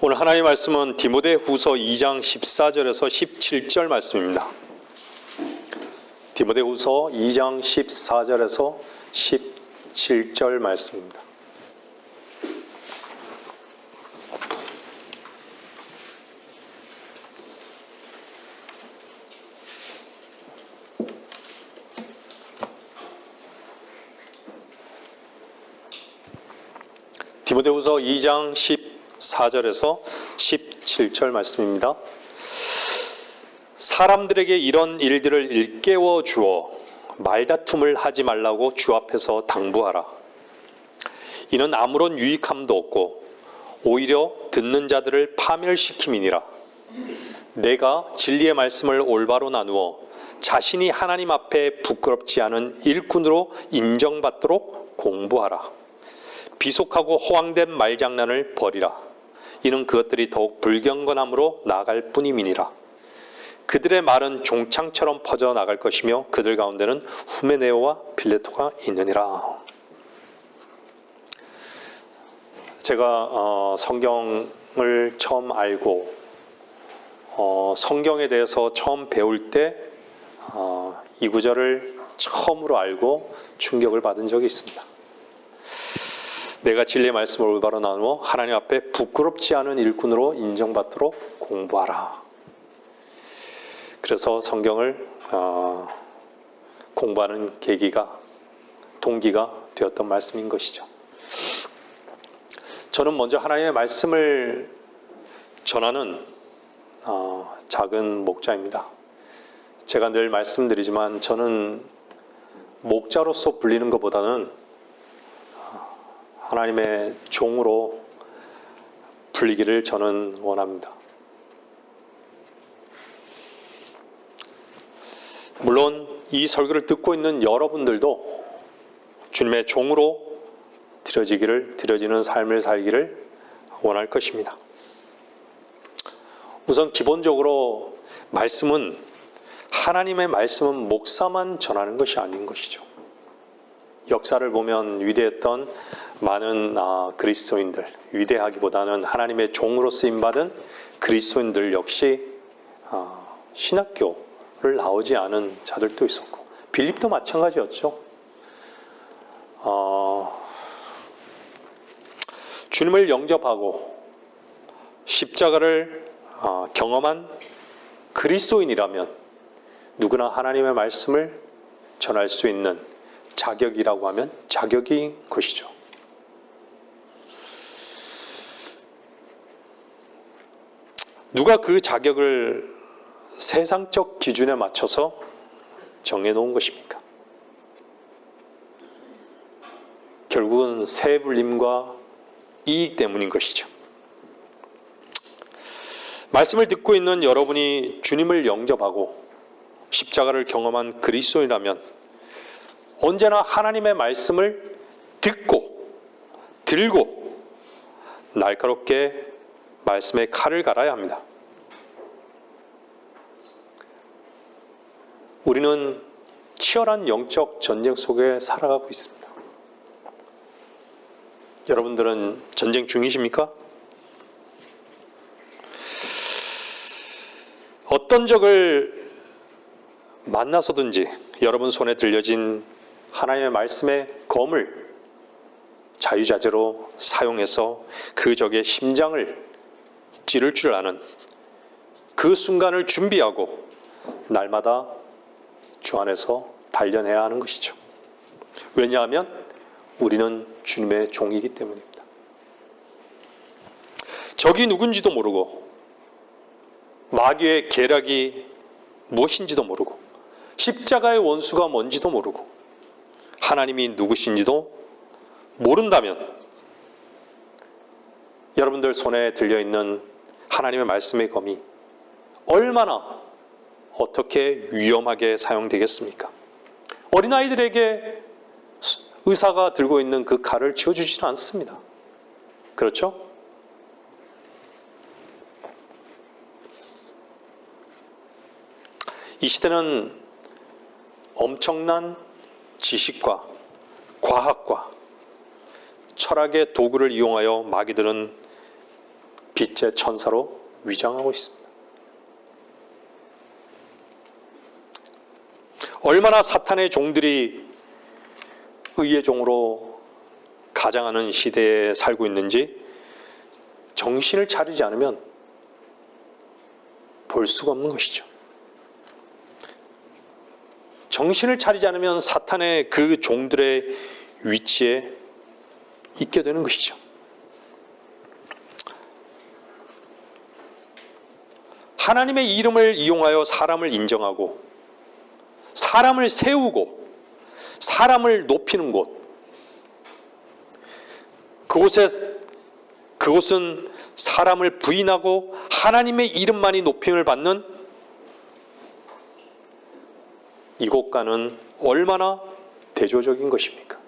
오늘 하나님의 말씀은 디모데후서 2장 14절에서 17절 말씀입니다. 디모데후서 2장 14절에서 17절 말씀입니다. 디모데후서 2장 14절에서 17절 말씀입니다. 사람들에게 이런 일들을 일깨워 주어 말다툼을 하지 말라고 주 앞에서 당부하라. 이는 아무런 유익함도 없고 오히려 듣는 자들을 파멸시킴이니라. 내가 진리의 말씀을 올바로 나누어 자신이 하나님 앞에 부끄럽지 않은 일꾼으로 인정받도록 공부하라. 비속하고 허황된 말장난을 버리라. 이는 그것들이 더욱 불경건함으로 나아갈 뿐임이니라. 그들의 말은 종창처럼 퍼져나갈 것이며 그들 가운데는 후메네오와 빌레토가 있느니라. 제가 성경을 처음 알고 성경에 대해서 처음 배울 때 이 구절을 처음으로 알고 충격을 받은 적이 있습니다. 내가 진리의 말씀을 올바로 나누어 하나님 앞에 부끄럽지 않은 일꾼으로 인정받도록 공부하라. 그래서 성경을 공부하는 동기가 되었던 말씀인 것이죠. 저는 먼저 하나님의 말씀을 전하는 작은 목자입니다. 제가 늘 말씀드리지만 저는 목자로서 불리는 것보다는 하나님의 종으로 불리기를 저는 원합니다. 물론 이 설교를 듣고 있는 여러분들도 주님의 종으로 드려지는 삶을 살기를 원할 것입니다. 우선 기본적으로 하나님의 말씀은 목사만 전하는 것이 아닌 것이죠. 역사를 보면 위대했던 많은 그리스도인들, 위대하기보다는 하나님의 종으로 쓰임받은 그리스도인들 역시 신학교를 나오지 않은 자들도 있었고, 빌립도 마찬가지였죠. 주님을 영접하고 십자가를 경험한 그리스도인이라면 누구나 하나님의 말씀을 전할 수 있는 자격이라고 하면 자격인 것이죠. 누가 그 자격을 세상적 기준에 맞춰서 정해놓은 것입니까? 결국은 새 불림과 이익 때문인 것이죠. 말씀을 듣고 있는 여러분이 주님을 영접하고 십자가를 경험한 그리스도인이라면 언제나 하나님의 말씀을 듣고 들고 날카롭게 말씀의 칼을 갈아야 합니다. 우리는 치열한 영적 전쟁 속에 살아가고 있습니다. 여러분들은 전쟁 중이십니까? 어떤 적을 만나서든지 여러분 손에 들려진 하나님의 말씀의 검을 자유자재로 사용해서 그 적의 심장을 찌를 줄 아는 그 순간을 준비하고 날마다 주 안에서 단련해야 하는 것이죠. 왜냐하면 우리는 주님의 종이기 때문입니다. 적이 누군지도 모르고 마귀의 계략이 무엇인지도 모르고 십자가의 원수가 뭔지도 모르고 하나님이 누구신지도 모른다면 여러분들 손에 들려있는 하나님의 말씀의 검이 얼마나 어떻게 위험하게 사용되겠습니까? 어린아이들에게 의사가 들고 있는 그 칼을 쥐어주지는 않습니다. 그렇죠? 이 시대는 엄청난 지식과 과학과 철학의 도구를 이용하여 마귀들은 빛의 천사로 위장하고 있습니다. 얼마나 사탄의 종들이 의의 종으로 가장하는 시대에 살고 있는지 정신을 차리지 않으면 볼 수가 없는 것이죠. 정신을 차리지 않으면 사탄의 그 종들의 위치에 있게 되는 것이죠. 하나님의 이름을 이용하여 사람을 인정하고 사람을 세우고 사람을 높이는 곳, 그곳은 사람을 부인하고 하나님의 이름만이 높임을 받는 이곳과는 얼마나 대조적인 것입니까?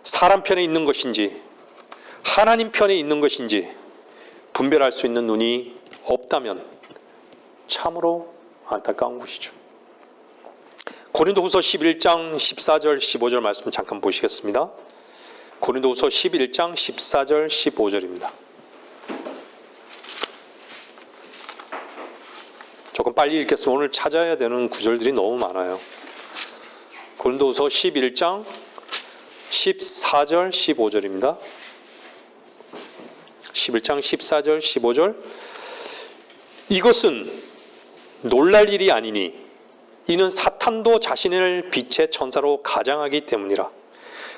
사람 편에 있는 것인지 하나님 편에 있는 것인지 분별할 수 있는 눈이 없다면 참으로 안타까운 것이죠. 고린도후서 11장 14절 15절 말씀 잠깐 보시겠습니다. 고린도후서 11장 14절 15절입니다. 조금 빨리 읽겠습니다. 오늘 찾아야 되는 구절들이 너무 많아요. 고린도후서 11장 14절 15절입니다. 11장 14절 15절 이것은 놀랄 일이 아니니 이는 사탄도 자신을 빛의 천사로 가장하기 때문이라.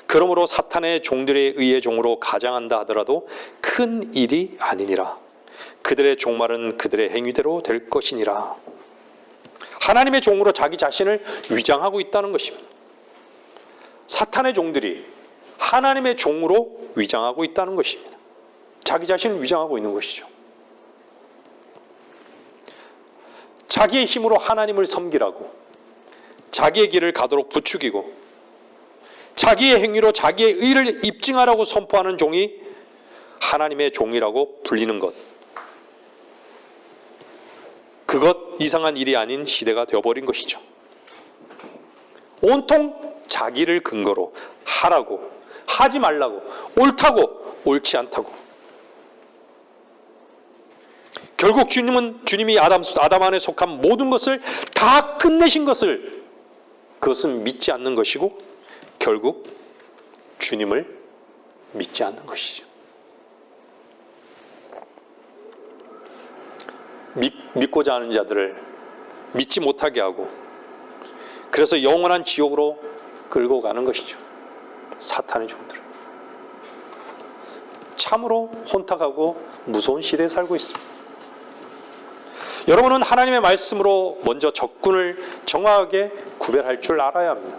그러므로 사탄의 종들에 의해 종으로 가장한다 하더라도 큰 일이 아니니라. 그들의 종말은 그들의 행위대로 될 것이니라. 하나님의 종으로 자기 자신을 위장하고 있다는 것입니다. 사탄의 종들이 하나님의 종으로 위장하고 있다는 것입니다. 자기 자신을 위장하고 있는 것이죠. 자기의 힘으로 하나님을 섬기라고 자기의 길을 가도록 부추기고 자기의 행위로 자기의 의를 입증하라고 선포하는 종이 하나님의 종이라고 불리는 것, 그것 이상한 일이 아닌 시대가 되어버린 것이죠. 온통 자기를 근거로 하라고, 하지 말라고, 옳다고, 옳지 않다고. 결국 주님이 아담 안에 속한 모든 것을 다 끝내신 것을, 그것은 믿지 않는 것이고 결국 주님을 믿지 않는 것이죠. 믿고자 하는 자들을 믿지 못하게 하고 그래서 영원한 지옥으로 끌고 가는 것이죠. 사탄의 종들은 참으로 혼탁하고 무서운 시대에 살고 있습니다. 여러분은 하나님의 말씀으로 먼저 적군을 정확하게 구별할 줄 알아야 합니다.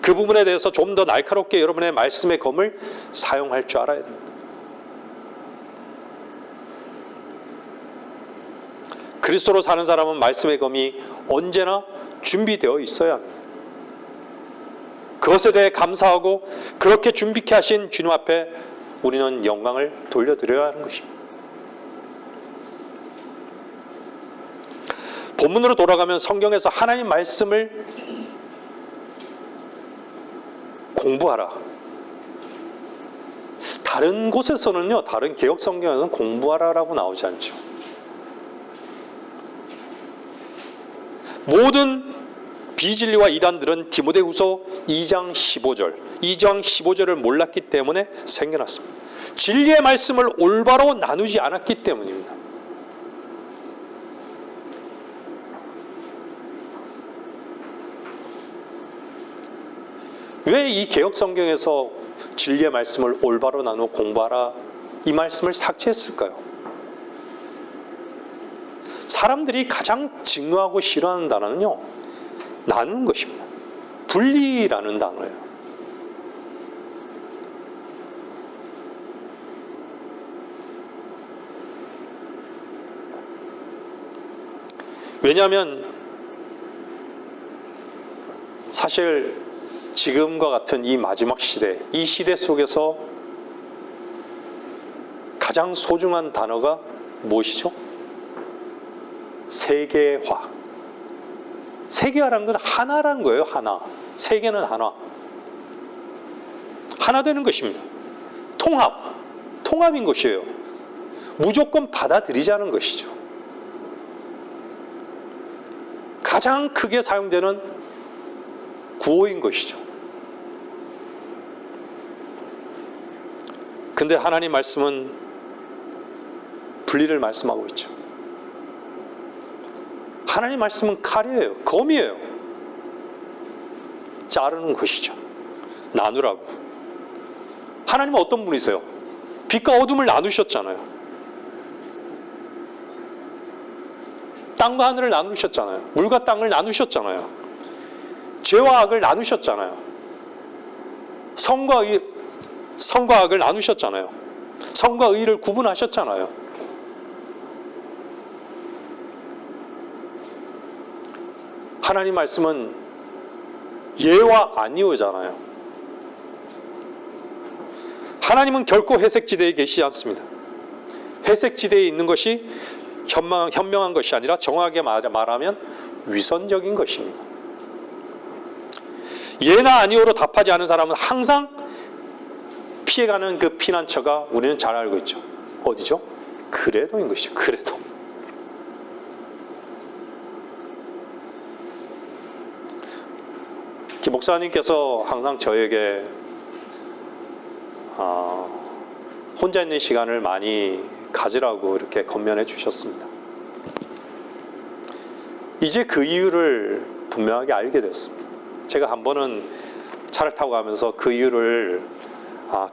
그 부분에 대해서 좀 더 날카롭게 여러분의 말씀의 검을 사용할 줄 알아야 됩니다. 그리스도로 사는 사람은 말씀의 검이 언제나 준비되어 있어야 합니다. 그것에 대해 감사하고 그렇게 준비케 하신 주님 앞에 우리는 영광을 돌려드려야 하는 것입니다. 본문으로 돌아가면 성경에서 하나님 말씀을 공부하라. 다른 곳에서는요, 다른 개혁 성경에는 공부하라라고 나오지 않죠. 모든 비진리와 이단들은 디모데후서 2장 15절을 몰랐기 때문에 생겨났습니다. 진리의 말씀을 올바로 나누지 않았기 때문입니다. 왜 이 개혁 성경에서 진리의 말씀을 올바로 나누어 공부하라 이 말씀을 삭제했을까요? 사람들이 가장 증오하고 싫어하는 단어는요, 나누는 것입니다. 분리라는 단어예요. 왜냐하면 사실 지금과 같은 이 마지막 시대, 이 시대 속에서 가장 소중한 단어가 무엇이죠? 세계화. 세계화라는 건 하나라는 거예요. 하나. 세계는 하나. 하나 되는 것입니다. 통합인 것이에요. 무조건 받아들이자는 것이죠. 가장 크게 사용되는 구호인 것이죠. 근데 하나님 말씀은 분리를 말씀하고 있죠. 하나님 말씀은 칼이에요. 검이에요. 자르는 것이죠. 나누라고. 하나님은 어떤 분이세요? 빛과 어둠을 나누셨잖아요. 땅과 하늘을 나누셨잖아요. 물과 땅을 나누셨잖아요. 죄와 악을 나누셨잖아요. 선과 악을 나누셨잖아요. 선과 의를 구분하셨잖아요. 하나님 말씀은 예와 아니오잖아요. 하나님은 결코 회색지대에 계시지 않습니다. 회색지대에 있는 것이 현명한 것이 아니라 정확하게 말하면 위선적인 것입니다. 예나 아니오로 답하지 않은 사람은 항상 피해가는 그 피난처가 우리는 잘 알고 있죠. 어디죠? 그래도인 것이죠. 그래도. 김 목사님께서 항상 저에게 혼자 있는 시간을 많이 가지라고 이렇게 권면해 주셨습니다. 이제 그 이유를 분명하게 알게 됐습니다. 제가 한 번은 차를 타고 가면서 그 이유를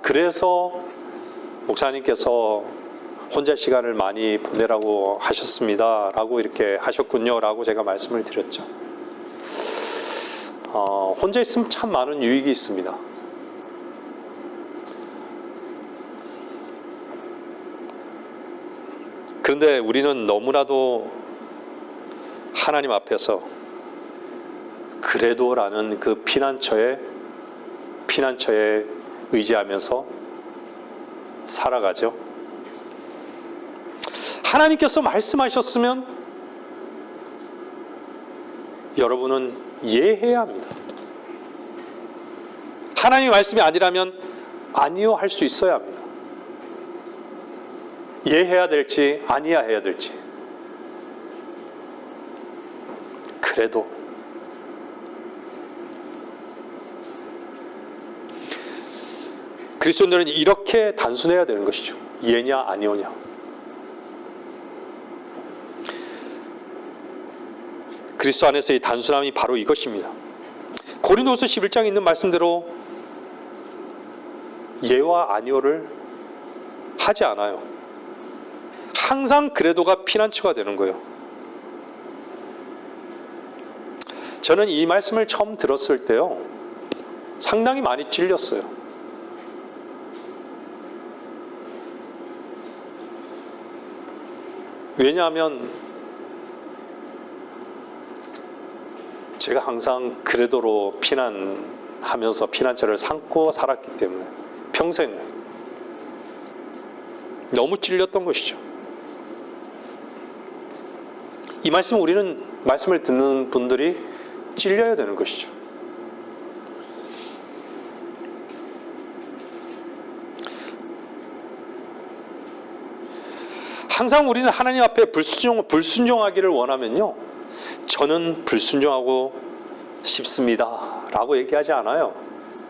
그래서 목사님께서 혼자 시간을 많이 보내라고 하셨습니다 라고 이렇게 하셨군요 라고 제가 말씀을 드렸죠. 혼자 있으면 참 많은 유익이 있습니다. 그런데 우리는 너무나도 하나님 앞에서 그래도라는 그 피난처에 의지하면서 살아가죠. 하나님께서 말씀하셨으면 여러분은 예해야 합니다. 하나님의 말씀이 아니라면 아니요 할 수 있어야 합니다. 예해야 될지 아니야 해야 될지. 그래도 그리스도인들은 이렇게 단순해야 되는 것이죠. 예냐 아니오냐. 그리스도 안에서의 단순함이 바로 이것입니다. 고린도서 11장에 있는 말씀대로 예와 아니오를 하지 않아요. 항상 그래도가 피난처가 되는 거예요. 저는 이 말씀을 처음 들었을 때요, 상당히 많이 찔렸어요. 왜냐하면 제가 항상 그래도로 피난하면서 피난처를 삼고 살았기 때문에 평생 너무 찔렸던 것이죠. 이 말씀 우리는 말씀을 듣는 분들이 찔려야 되는 것이죠. 항상 우리는 하나님 앞에 불순종하기를 원하면요, 저는 불순종하고 싶습니다 라고 얘기하지 않아요.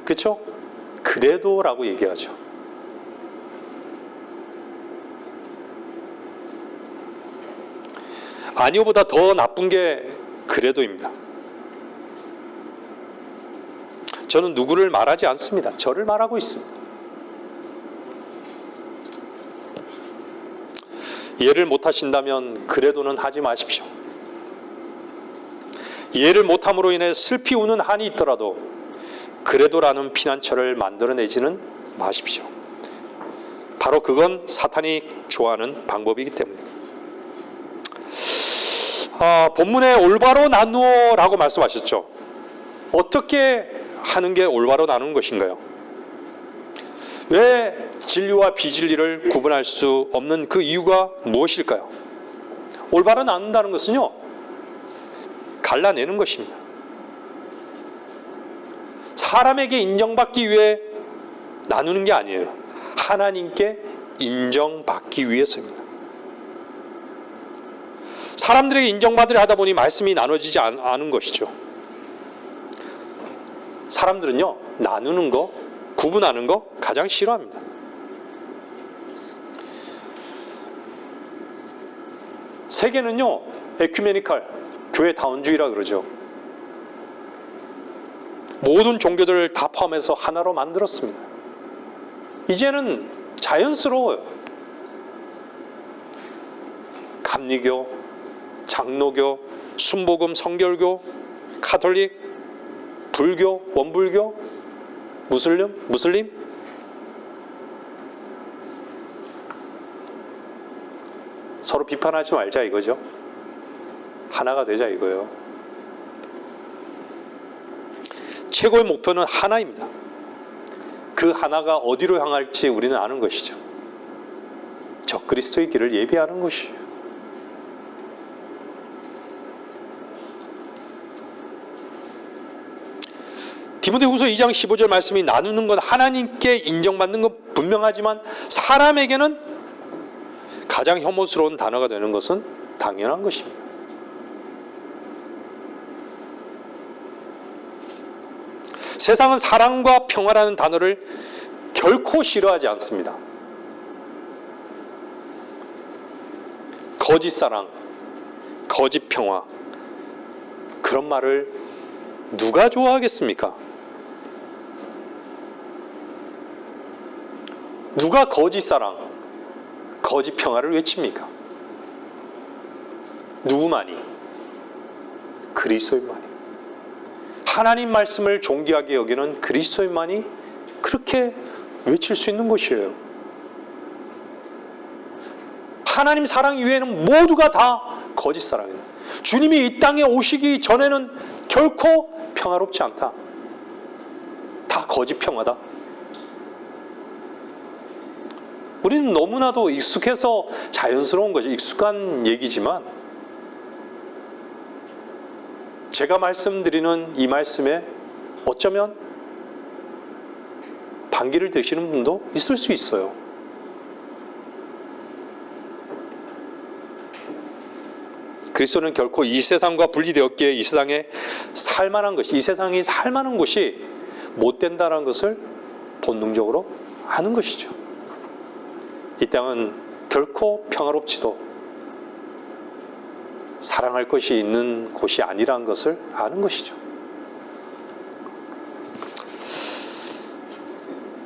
그렇죠? 그래도 라고 얘기하죠. 아니오보다 더 나쁜 게 그래도입니다. 저는 누구를 말하지 않습니다. 저를 말하고 있습니다. 이해를 못하신다면 그래도는 하지 마십시오. 이해를 못함으로 인해 슬피 우는 한이 있더라도 그래도라는 피난처를 만들어내지는 마십시오. 바로 그건 사탄이 좋아하는 방법이기 때문입니다. 본문에 올바로 나누어라고 말씀하셨죠. 어떻게 하는 게 올바로 나누는 것인가요? 왜 진리와 비진리를 구분할 수 없는 그 이유가 무엇일까요? 올바로 나눈다는 것은요, 갈라내는 것입니다. 사람에게 인정받기 위해 나누는 게 아니에요. 하나님께 인정받기 위해서입니다. 사람들에게 인정받으려 하다 보니 말씀이 나눠지지 않은 것이죠. 사람들은요, 나누는 거, 구분하는 거 가장 싫어합니다. 세계는요, 에큐메니칼, 교회 다원주의라 그러죠. 모든 종교들을 다 포함해서 하나로 만들었습니다. 이제는 자연스러워요. 감리교, 장로교, 순복음, 성결교, 가톨릭, 불교, 원불교, 무슬림. 서로 비판하지 말자 이거죠. 하나가 되자 이거예요. 최고의 목표는 하나입니다. 그 하나가 어디로 향할지 우리는 아는 것이죠. 저 그리스도의 길을 예비하는 것이에요. 디모데후서 2장 15절 말씀이 나누는 건 하나님께 인정받는 건 분명하지만 사람에게는 가장 혐오스러운 단어가 되는 것은 당연한 것입니다. 세상은 사랑과 평화라는 단어를 결코 싫어하지 않습니다. 거짓 사랑, 거짓 평화, 그런 말을 누가 좋아하겠습니까? 누가 거짓 사랑, 거짓 평화를 외칩니까? 누구만이? 그리스도인만이. 하나님 말씀을 존귀하게 여기는 그리스도인만이 그렇게 외칠 수 있는 것이에요. 하나님 사랑 이외에는 모두가 다 거짓 사랑이에요. 주님이 이 땅에 오시기 전에는 결코 평화롭지 않다. 다 거짓 평화다. 우리는 너무나도 익숙해서 자연스러운 거죠. 익숙한 얘기지만 제가 말씀드리는 이 말씀에 어쩌면 반기를 드시는 분도 있을 수 있어요. 그리스도는 결코 이 세상과 분리되었기에 이 세상에 살만한 것이, 이 세상이 살만한 곳이 못 된다는 것을 본능적으로 아는 것이죠. 이 땅은 결코 평화롭지도 사랑할 것이 있는 곳이 아니라는 것을 아는 것이죠.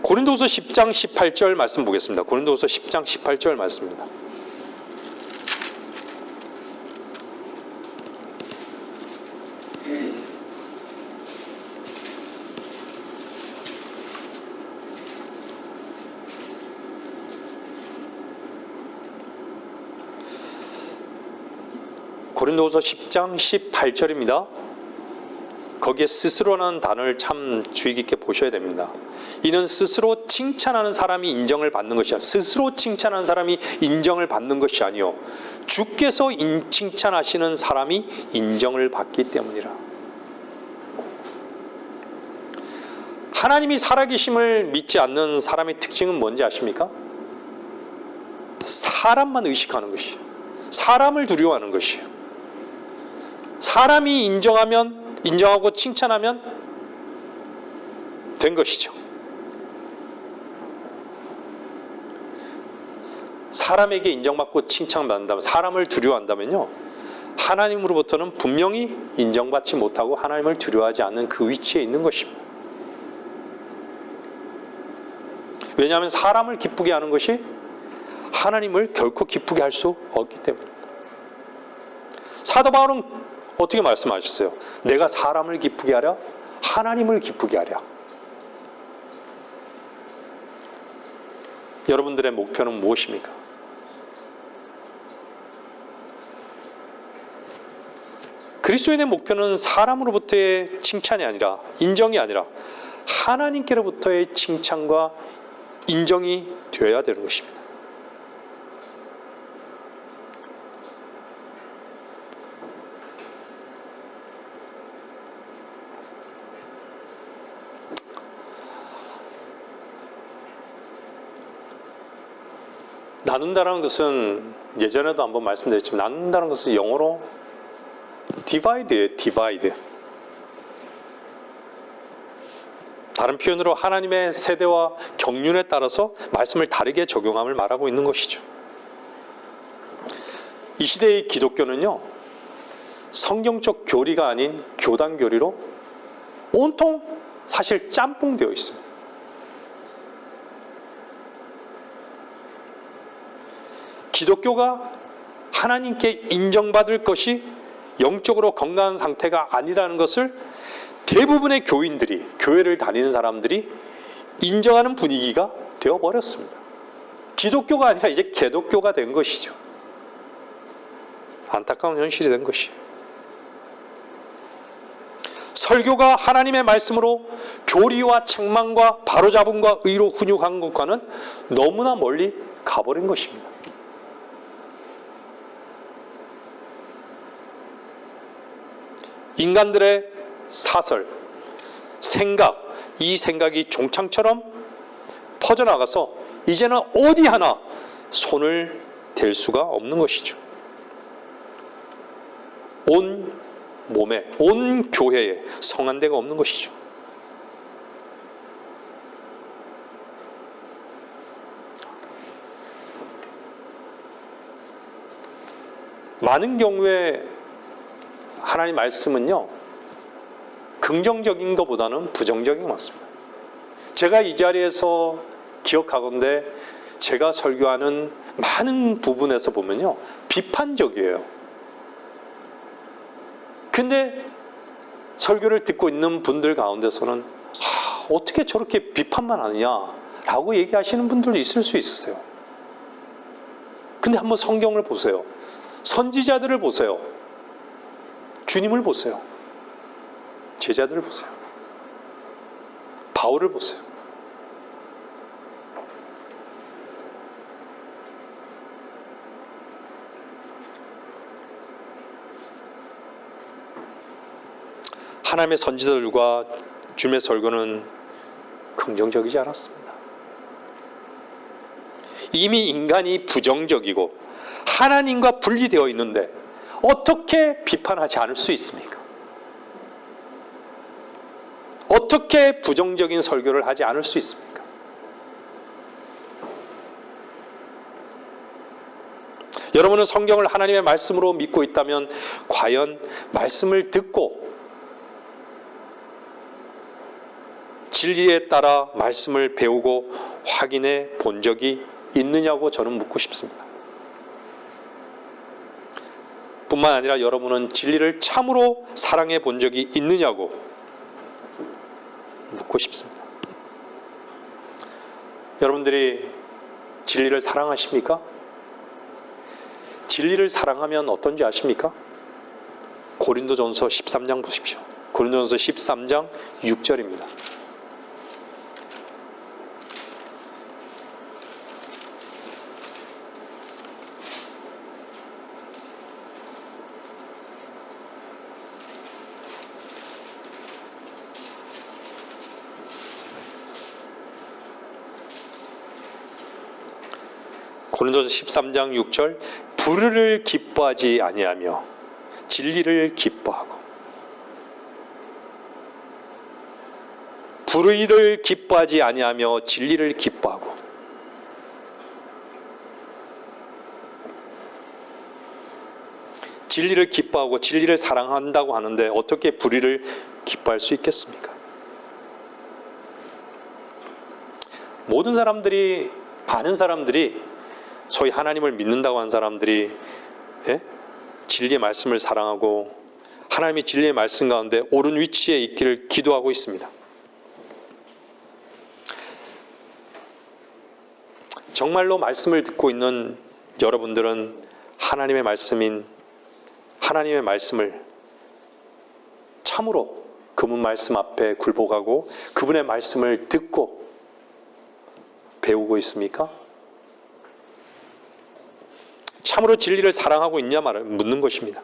고린도후서 10장 18절 말씀 보겠습니다. 고린도후서 10장 18절 말씀입니다. 고린도후서 10장 18절입니다. 거기에 스스로라는 단어를 참 주의 깊게 보셔야 됩니다. 이는 스스로 칭찬하는 사람이 인정을 받는 것이 아니라 스스로 칭찬하는 사람이 인정을 받는 것이 아니요 주께서 칭찬하시는 사람이 인정을 받기 때문이라. 하나님이 살아계심을 믿지 않는 사람의 특징은 뭔지 아십니까? 사람만 의식하는 것이에요. 사람을 두려워하는 것이에요. 사람이 인정하고 칭찬하면 된 것이죠. 사람에게 인정받고 칭찬받는다면, 사람을 두려워한다면요, 하나님으로부터는 분명히 인정받지 못하고 하나님을 두려워하지 않는 그 위치에 있는 것입니다. 왜냐하면 사람을 기쁘게 하는 것이 하나님을 결코 기쁘게 할 수 없기 때문입니다. 사도 바울은 어떻게 말씀하셨어요? 내가 사람을 기쁘게 하랴? 하나님을 기쁘게 하랴. 여러분들의 목표는 무엇입니까? 그리스도인의 목표는 사람으로부터의 칭찬이 아니라, 인정이 아니라 하나님께로부터의 칭찬과 인정이 되어야 되는 것입니다. 나눈다는 것은 예전에도 한번 말씀드렸지만 나눈다는 것은 영어로 divide예요. divide. 다른 표현으로 하나님의 세대와 경륜에 따라서 말씀을 다르게 적용함을 말하고 있는 것이죠. 이 시대의 기독교는요, 성경적 교리가 아닌 교단 교리로 온통 사실 짬뽕되어 있습니다. 기독교가 하나님께 인정받을 것이 영적으로 건강한 상태가 아니라는 것을 대부분의 교인들이, 교회를 다니는 사람들이 인정하는 분위기가 되어버렸습니다. 기독교가 아니라 이제 개독교가 된 것이죠. 안타까운 현실이 된 것이에요. 설교가 하나님의 말씀으로 교리와 책망과 바로잡음과 의로 훈육한 것과는 너무나 멀리 가버린 것입니다. 인간들의 사설, 생각, 이 생각이 종창처럼 퍼져나가서 이제는 어디 하나 손을 댈 수가 없는 것이죠. 온 몸에, 온 교회에 성한대가 없는 것이죠. 많은 경우에 하나님 말씀은요, 긍정적인 것보다는 부정적인 것 같습니다. 제가 이 자리에서 기억하건대 제가 설교하는 많은 부분에서 보면요, 비판적이에요. 근데 설교를 듣고 있는 분들 가운데서는 어떻게 저렇게 비판만 하느냐라고 얘기하시는 분들도 있을 수 있으세요. 근데 한번 성경을 보세요. 선지자들을 보세요. 주님을 보세요. 제자들을 보세요. 바울을 보세요. 하나님의 선지자들과 주님의 설교는 긍정적이지 않았습니다. 이미 인간이 부정적이고 하나님과 분리되어 있는데 어떻게 비판하지 않을 수 있습니까? 어떻게 부정적인 설교를 하지 않을 수 있습니까? 여러분은 성경을 하나님의 말씀으로 믿고 있다면 과연 말씀을 듣고 진리에 따라 말씀을 배우고 확인해 본 적이 있느냐고 저는 묻고 싶습니다. 뿐만 아니라 여러분은 진리를 참으로 사랑해 본 적이 있느냐고 묻고 싶습니다. 여러분들이 진리를 사랑하십니까? 진리를 사랑하면 어떤지 아십니까? 고린도전서 13장 보십시오. 고린도전서 13장 6절입니다. 고린도서 13장 6절, 불의를 기뻐하지 아니하며 진리를 기뻐하고, 불의를 기뻐하지 아니하며 진리를 기뻐하고, 진리를 기뻐하고 진리를 사랑한다고 하는데 어떻게 불의를 기뻐할 수 있겠습니까? 모든 사람들이, 많은 사람들이, 소위 하나님을 믿는다고 하는 사람들이 진리의 말씀을 사랑하고 하나님의 진리의 말씀 가운데 옳은 위치에 있기를 기도하고 있습니다. 정말로 말씀을 듣고 있는 여러분들은 하나님의 말씀인 하나님의 말씀을 참으로 그분 말씀 앞에 굴복하고 그분의 말씀을 듣고 배우고 있습니까? 참으로 진리를 사랑하고 있냐 말을 묻는 것입니다.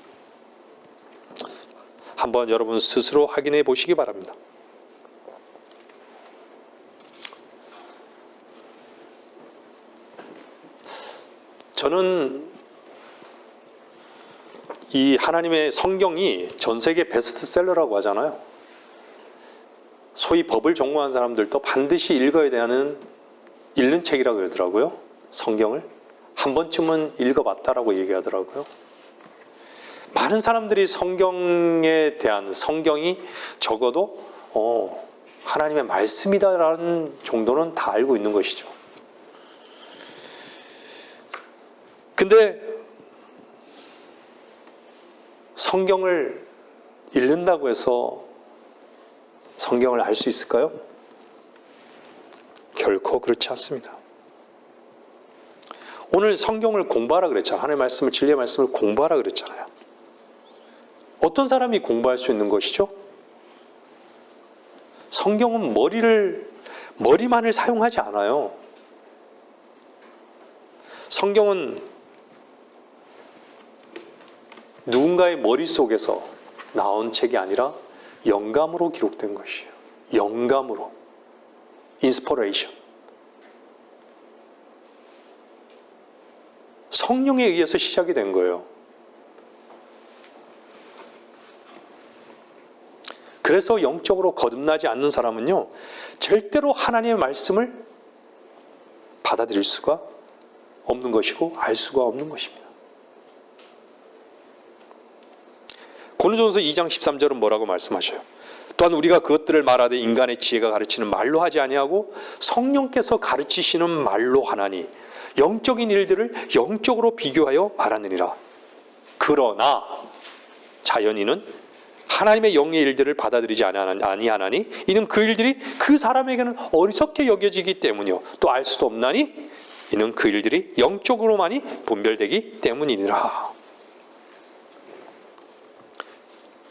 한번 여러분 스스로 확인해 보시기 바랍니다. 저는 이 하나님의 성경이 전 세계 베스트셀러라고 하잖아요. 소위 법을 전공한 사람들도 반드시 읽어야 되는 읽는 책이라고 그러더라고요. 성경을 한 번쯤은 읽어봤다라고 얘기하더라고요. 많은 사람들이 성경에 대한, 성경이 적어도 하나님의 말씀이다라는 정도는 다 알고 있는 것이죠. 근데 성경을 읽는다고 해서 성경을 알 수 있을까요? 결코 그렇지 않습니다. 오늘 성경을 공부하라 그랬잖아요. 하나님의 말씀을, 진리의 말씀을 공부하라 그랬잖아요. 어떤 사람이 공부할 수 있는 것이죠? 성경은 머리만을 사용하지 않아요. 성경은 누군가의 머릿속에서 나온 책이 아니라 영감으로 기록된 것이에요. 영감으로. 인스퍼레이션. 성령에 의해서 시작이 된 거예요. 그래서 영적으로 거듭나지 않는 사람은요, 절대로 하나님의 말씀을 받아들일 수가 없는 것이고 알 수가 없는 것입니다. 고린도전서 2장 13절은 뭐라고 말씀하셔요? 또한 우리가 그것들을 말하되 인간의 지혜가 가르치는 말로 하지 아니하고 성령께서 가르치시는 말로 하나니 영적인 일들을 영적으로 비교하여 말하느니라. 그러나 자연인은 하나님의 영의 일들을 받아들이지 아니하나니 이는 그 일들이 그 사람에게는 어리석게 여겨지기 때문이요 또 알 수도 없나니 이는 그 일들이 영적으로만이 분별되기 때문이니라.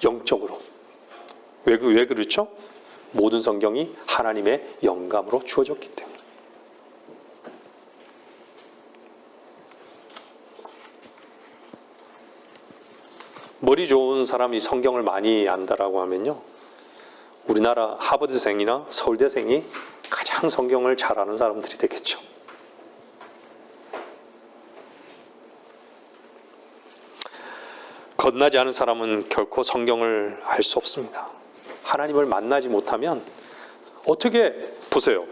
영적으로. 왜 그렇죠? 모든 성경이 하나님의 영감으로 주어졌기 때문에. 머리 좋은 사람이 성경을 많이 안다라고 하면요, 우리나라 하버드생이나 서울대생이 가장 성경을 잘 아는 사람들이 되겠죠. 거듭나지 않은 사람은 결코 성경을 알 수 없습니다. 하나님을 만나지 못하면 어떻게, 보세요.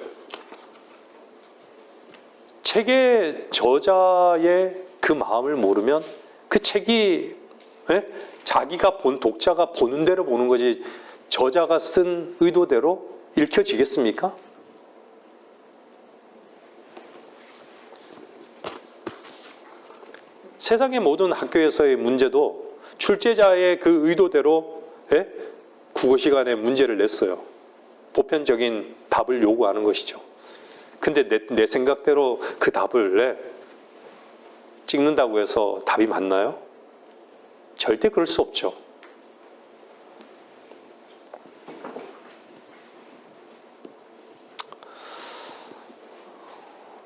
책의 저자의 그 마음을 모르면 그 책이 자기가 본, 독자가 보는 대로 보는 거지 저자가 쓴 의도대로 읽혀지겠습니까? 세상의 모든 학교에서의 문제도 출제자의 그 의도대로 국어 시간에 문제를 냈어요. 보편적인 답을 요구하는 것이죠. 근데 내 생각대로 그 답을 찍는다고 해서 답이 맞나요? 절대 그럴 수 없죠.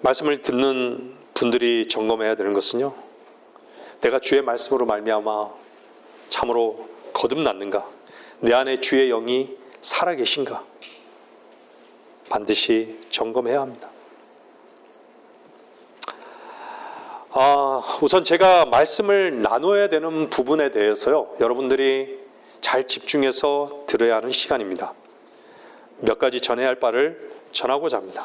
말씀을 듣는 분들이 점검해야 되는 것은요, 내가 주의 말씀으로 말미암아 참으로 거듭났는가? 내 안에 주의 영이 살아계신가? 반드시 점검해야 합니다. 우선 제가 말씀을 나눠야 되는 부분에 대해서요, 여러분들이 잘 집중해서 들어야 하는 시간입니다. 몇 가지 전해야 할 바를 전하고자 합니다.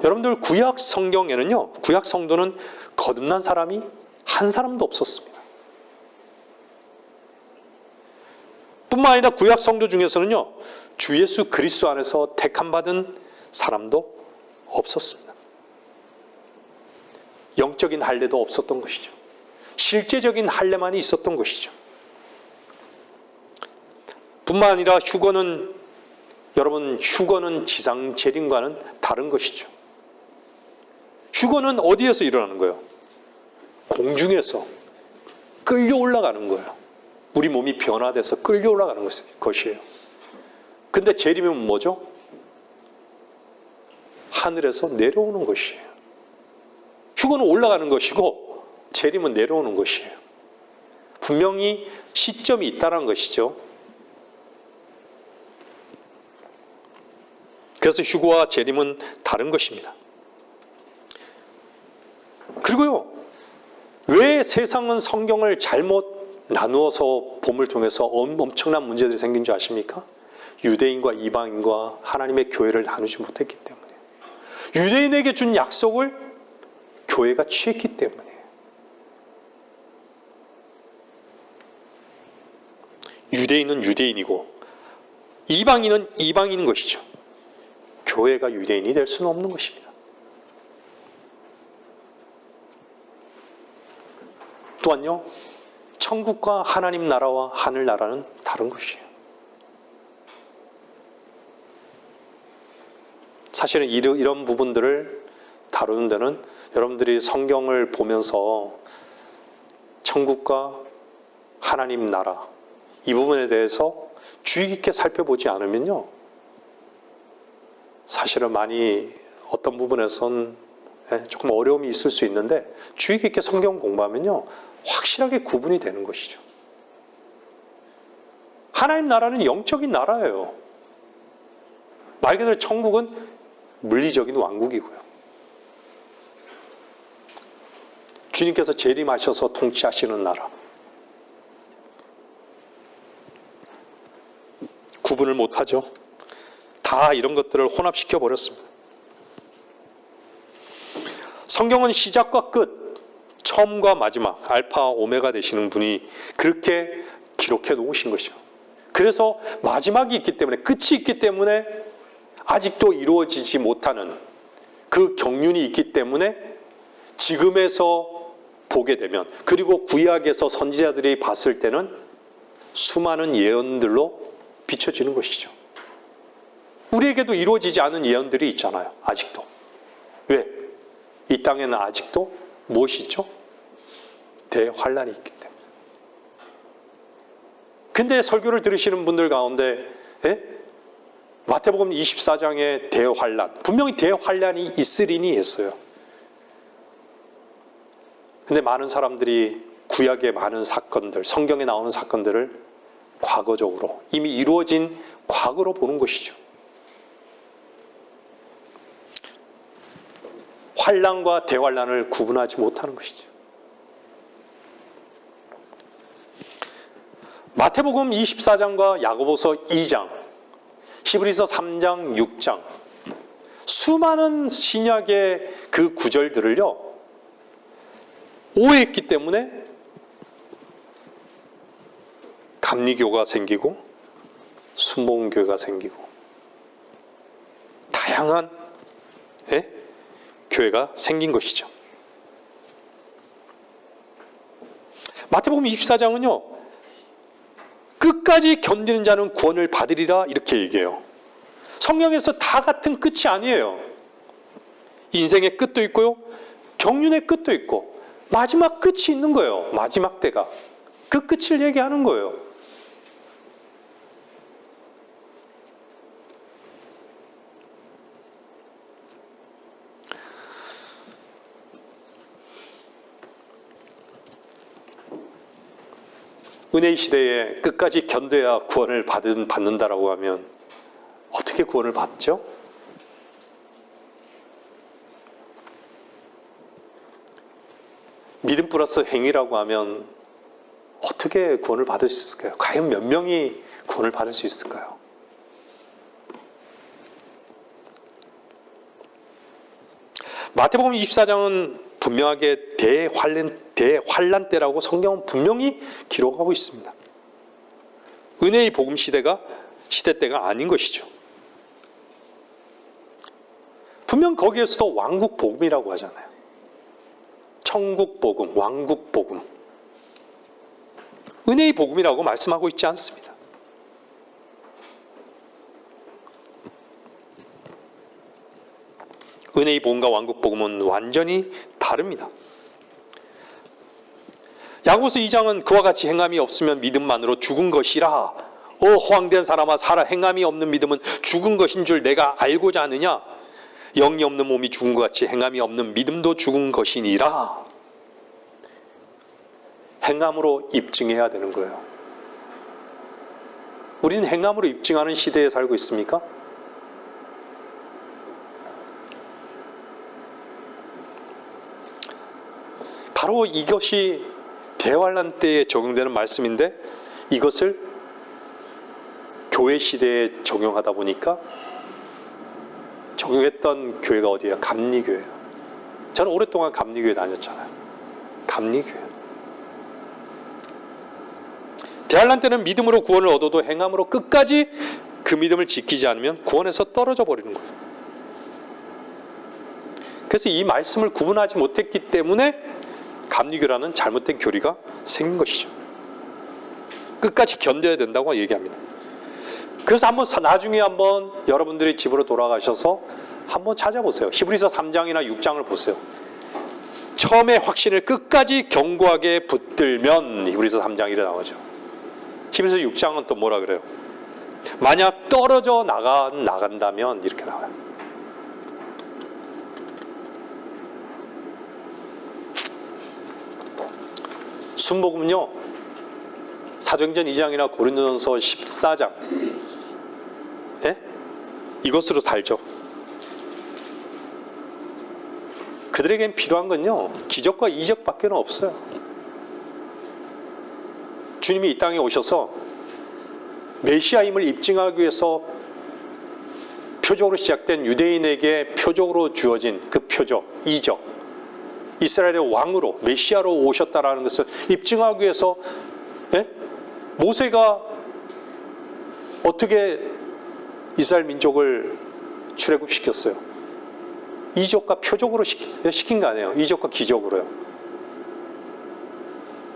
여러분들, 구약 성경에는요, 구약 성도는 거듭난 사람이 한 사람도 없었습니다. 뿐만 아니라 구약 성도 중에서는요, 주 예수 그리스도 안에서 택함 받은 사람도 없었습니다. 영적인 할례도 없었던 것이죠. 실제적인 할례만이 있었던 것이죠. 뿐만 아니라 휴거는, 여러분, 휴거는 지상 재림과는 다른 것이죠. 휴거는 어디에서 일어나는 거예요? 공중에서 끌려 올라가는 거예요. 우리 몸이 변화돼서 끌려 올라가는 것이에요. 근데 재림은 뭐죠? 하늘에서 내려오는 것이에요. 휴거는 올라가는 것이고 재림은 내려오는 것이에요. 분명히 시점이 있다는 것이죠. 그래서 휴거와 재림은 다른 것입니다. 그리고요, 세상은 성경을 잘못 나누어서 봄을 통해서 엄청난 문제들이 생긴 줄 아십니까? 유대인과 이방인과 하나님의 교회를 나누지 못했기 때문에, 유대인에게 준 약속을 교회가 취했기 때문에, 유대인은 유대인이고 이방인은 이방인인 것이죠. 교회가 유대인이 될 수는 없는 것입니다. 또한요, 천국과 하나님 나라와 하늘 나라는 다른 것이에요. 사실은 이런 부분들을 다루는 데는 여러분들이 성경을 보면서 천국과 하나님 나라, 이 부분에 대해서 주의 깊게 살펴보지 않으면요, 사실은 많이 어떤 부분에선 조금 어려움이 있을 수 있는데, 주의 깊게 성경 공부하면요 확실하게 구분이 되는 것이죠. 하나님 나라는 영적인 나라예요. 말 그대로 천국은 물리적인 왕국이고요. 주님께서 재림하셔서 통치하시는 나라. 구분을 못하죠. 다 이런 것들을 혼합시켜 버렸습니다. 성경은 시작과 끝, 처음과 마지막, 알파 오메가 되시는 분이 그렇게 기록해 놓으신 것이죠. 그래서 마지막이 있기 때문에, 끝이 있기 때문에 아직도 이루어지지 못하는 그 경륜이 있기 때문에 지금에서 보게 되면, 그리고 구약에서 선지자들이 봤을 때는 수많은 예언들로 비춰지는 것이죠. 우리에게도 이루어지지 않은 예언들이 있잖아요. 아직도. 왜? 이 땅에는 아직도 무엇이 있죠? 대환란이 있기 때문에. 근데 설교를 들으시는 분들 가운데 마태복음 24장의 대환란, 분명히 대환란이 있으리니 했어요. 근데 많은 사람들이 구약의 많은 사건들, 성경에 나오는 사건들을 과거적으로, 이미 이루어진 과거로 보는 것이죠. 환란과 대환란을 구분하지 못하는 것이죠. 마태복음 24장과 야고보서 2장, 히브리서 3장, 6장, 수많은 신약의 그 구절들을요 오해했기 때문에 감리교가 생기고 순복음교회가 생기고 다양한 교회가 생긴 것이죠. 마태복음 24장은요 끝까지 견디는 자는 구원을 받으리라 이렇게 얘기해요. 성경에서 다 같은 끝이 아니에요. 인생의 끝도 있고요, 경륜의 끝도 있고, 마지막 끝이 있는 거예요. 마지막 때가. 그 끝을 얘기하는 거예요. 은혜의 시대에 끝까지 견뎌야 구원을 받는다라고 하면 어떻게 구원을 받죠? 믿음 플러스 행위라고 하면 어떻게 구원을 받을 수 있을까요? 과연 몇 명이 구원을 받을 수 있을까요? 마태복음 24장은 분명하게 대환란 때라고 성경은 분명히 기록하고 있습니다. 은혜의 복음 시대 때가 아닌 것이죠. 분명 거기에서도 왕국 복음이라고 하잖아요. 천국 복음, 왕국 복음. 은혜의 복음이라고 말씀하고 있지 않습니다. 은혜의 복음과 왕국 복음은 완전히 다릅니다. 야고보서 2장은 그와 같이 행함이 없으면 믿음만으로 죽은 것이라. 오 허황된 사람아, 살아. 행함이 없는 믿음은 죽은 것인 줄 내가 알고자 하느냐? 영이 없는 몸이 죽은 것 같이 행함이 없는 믿음도 죽은 것이니라. 행함으로 입증해야 되는 거예요. 우리는 행함으로 입증하는 시대에 살고 있습니까? 바로 이것이 대환란 때에 적용되는 말씀인데 이것을 교회 시대에 적용하다 보니까 적용했던 교회가 어디예요? 감리교회예요. 저는 오랫동안 감리교회 다녔잖아요. 감리교회. 대환란 때는 믿음으로 구원을 얻어도 행함으로 끝까지 그 믿음을 지키지 않으면 구원에서 떨어져 버리는 거예요. 그래서 이 말씀을 구분하지 못했기 때문에 감리교라는 잘못된 교리가 생긴 것이죠. 끝까지 견뎌야 된다고 얘기합니다. 그래서 나중에 한번 여러분들이 집으로 돌아가셔서 한번 찾아보세요. 히브리서 3장이나 6장을 보세요. 처음에 확신을 끝까지 견고하게 붙들면 히브리서 3장이 나오죠. 히브리서 6장은 또 뭐라 그래요? 만약 떨어져 나간다면 이렇게 나와요. 순복음은요, 사도행전 2장이나 고린도전서 14장, 예? 이것으로 살죠. 그들에겐 필요한 건요, 기적과 이적밖에 없어요. 주님이 이 땅에 오셔서 메시아임을 입증하기 위해서 표적으로 시작된 유대인에게 표적으로 주어진 그 표적, 이적, 이스라엘의 왕으로 메시아로 오셨다라는 것을 입증하기 위해서, 예? 모세가 어떻게 이스라엘 민족을 출애굽시켰어요? 이적과 표적으로 시킨 거 아니에요. 이적과 기적으로요.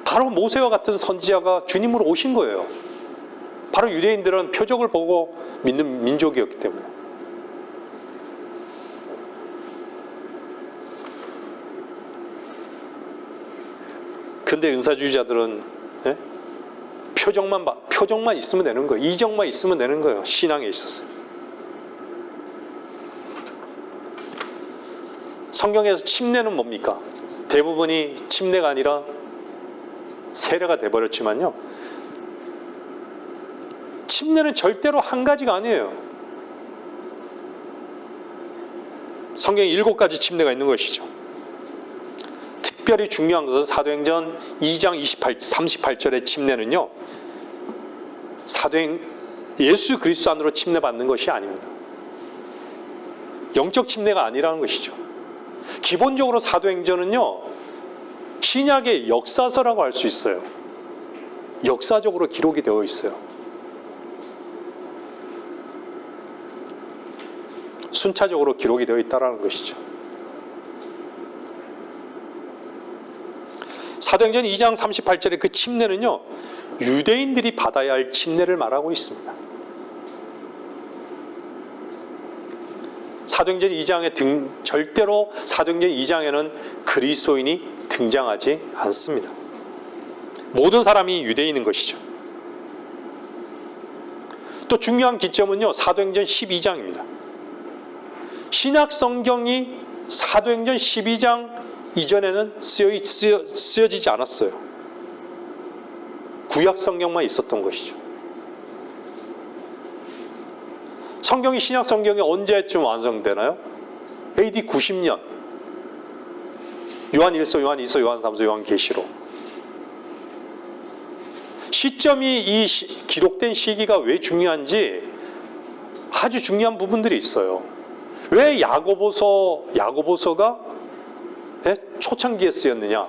바로 모세와 같은 선지자가 주님으로 오신 거예요. 바로 유대인들은 표적을 보고 믿는 민족이었기 때문에. 근데 은사주의자들은, 예? 표적만 있으면 되는 거예요. 이적만 있으면 되는 거예요. 신앙에 있어서. 성경에서 침례는 뭡니까? 대부분이 침례가 아니라 세례가 돼버렸지만요, 침례는 절대로 한 가지가 아니에요. 성경에 7가지 침례가 있는 것이죠. 특별히 중요한 것은 사도행전 2장 38절의 침례는요, 예수 그리스도 안으로 침례받는 것이 아닙니다. 영적 침례가 아니라는 것이죠. 기본적으로 사도행전은요, 신약의 역사서라고 할 수 있어요. 역사적으로 기록이 되어 있어요. 순차적으로 기록이 되어 있다는 것이죠. 사도행전 2장 38절의 그 침례는요, 유대인들이 받아야 할 침례를 말하고 있습니다. 사도행전 2장에 절대로 사도행전 2장에는 그리스도인이 등장하지 않습니다. 모든 사람이 유대인인 것이죠. 또 중요한 기점은요, 사도행전 12장입니다. 신약 성경이 사도행전 12장 이전에는 쓰여지지 않았어요. 구약 성경만 있었던 것이죠. 성경이 신약 성경이 언제쯤 완성되나요? AD 90년. 요한 1서, 요한 2서, 요한 3서, 요한 계시록. 시점이 이 기록된 시기가 왜 중요한지 아주 중요한 부분들이 있어요. 왜 야고보서가 초창기에 쓰였느냐?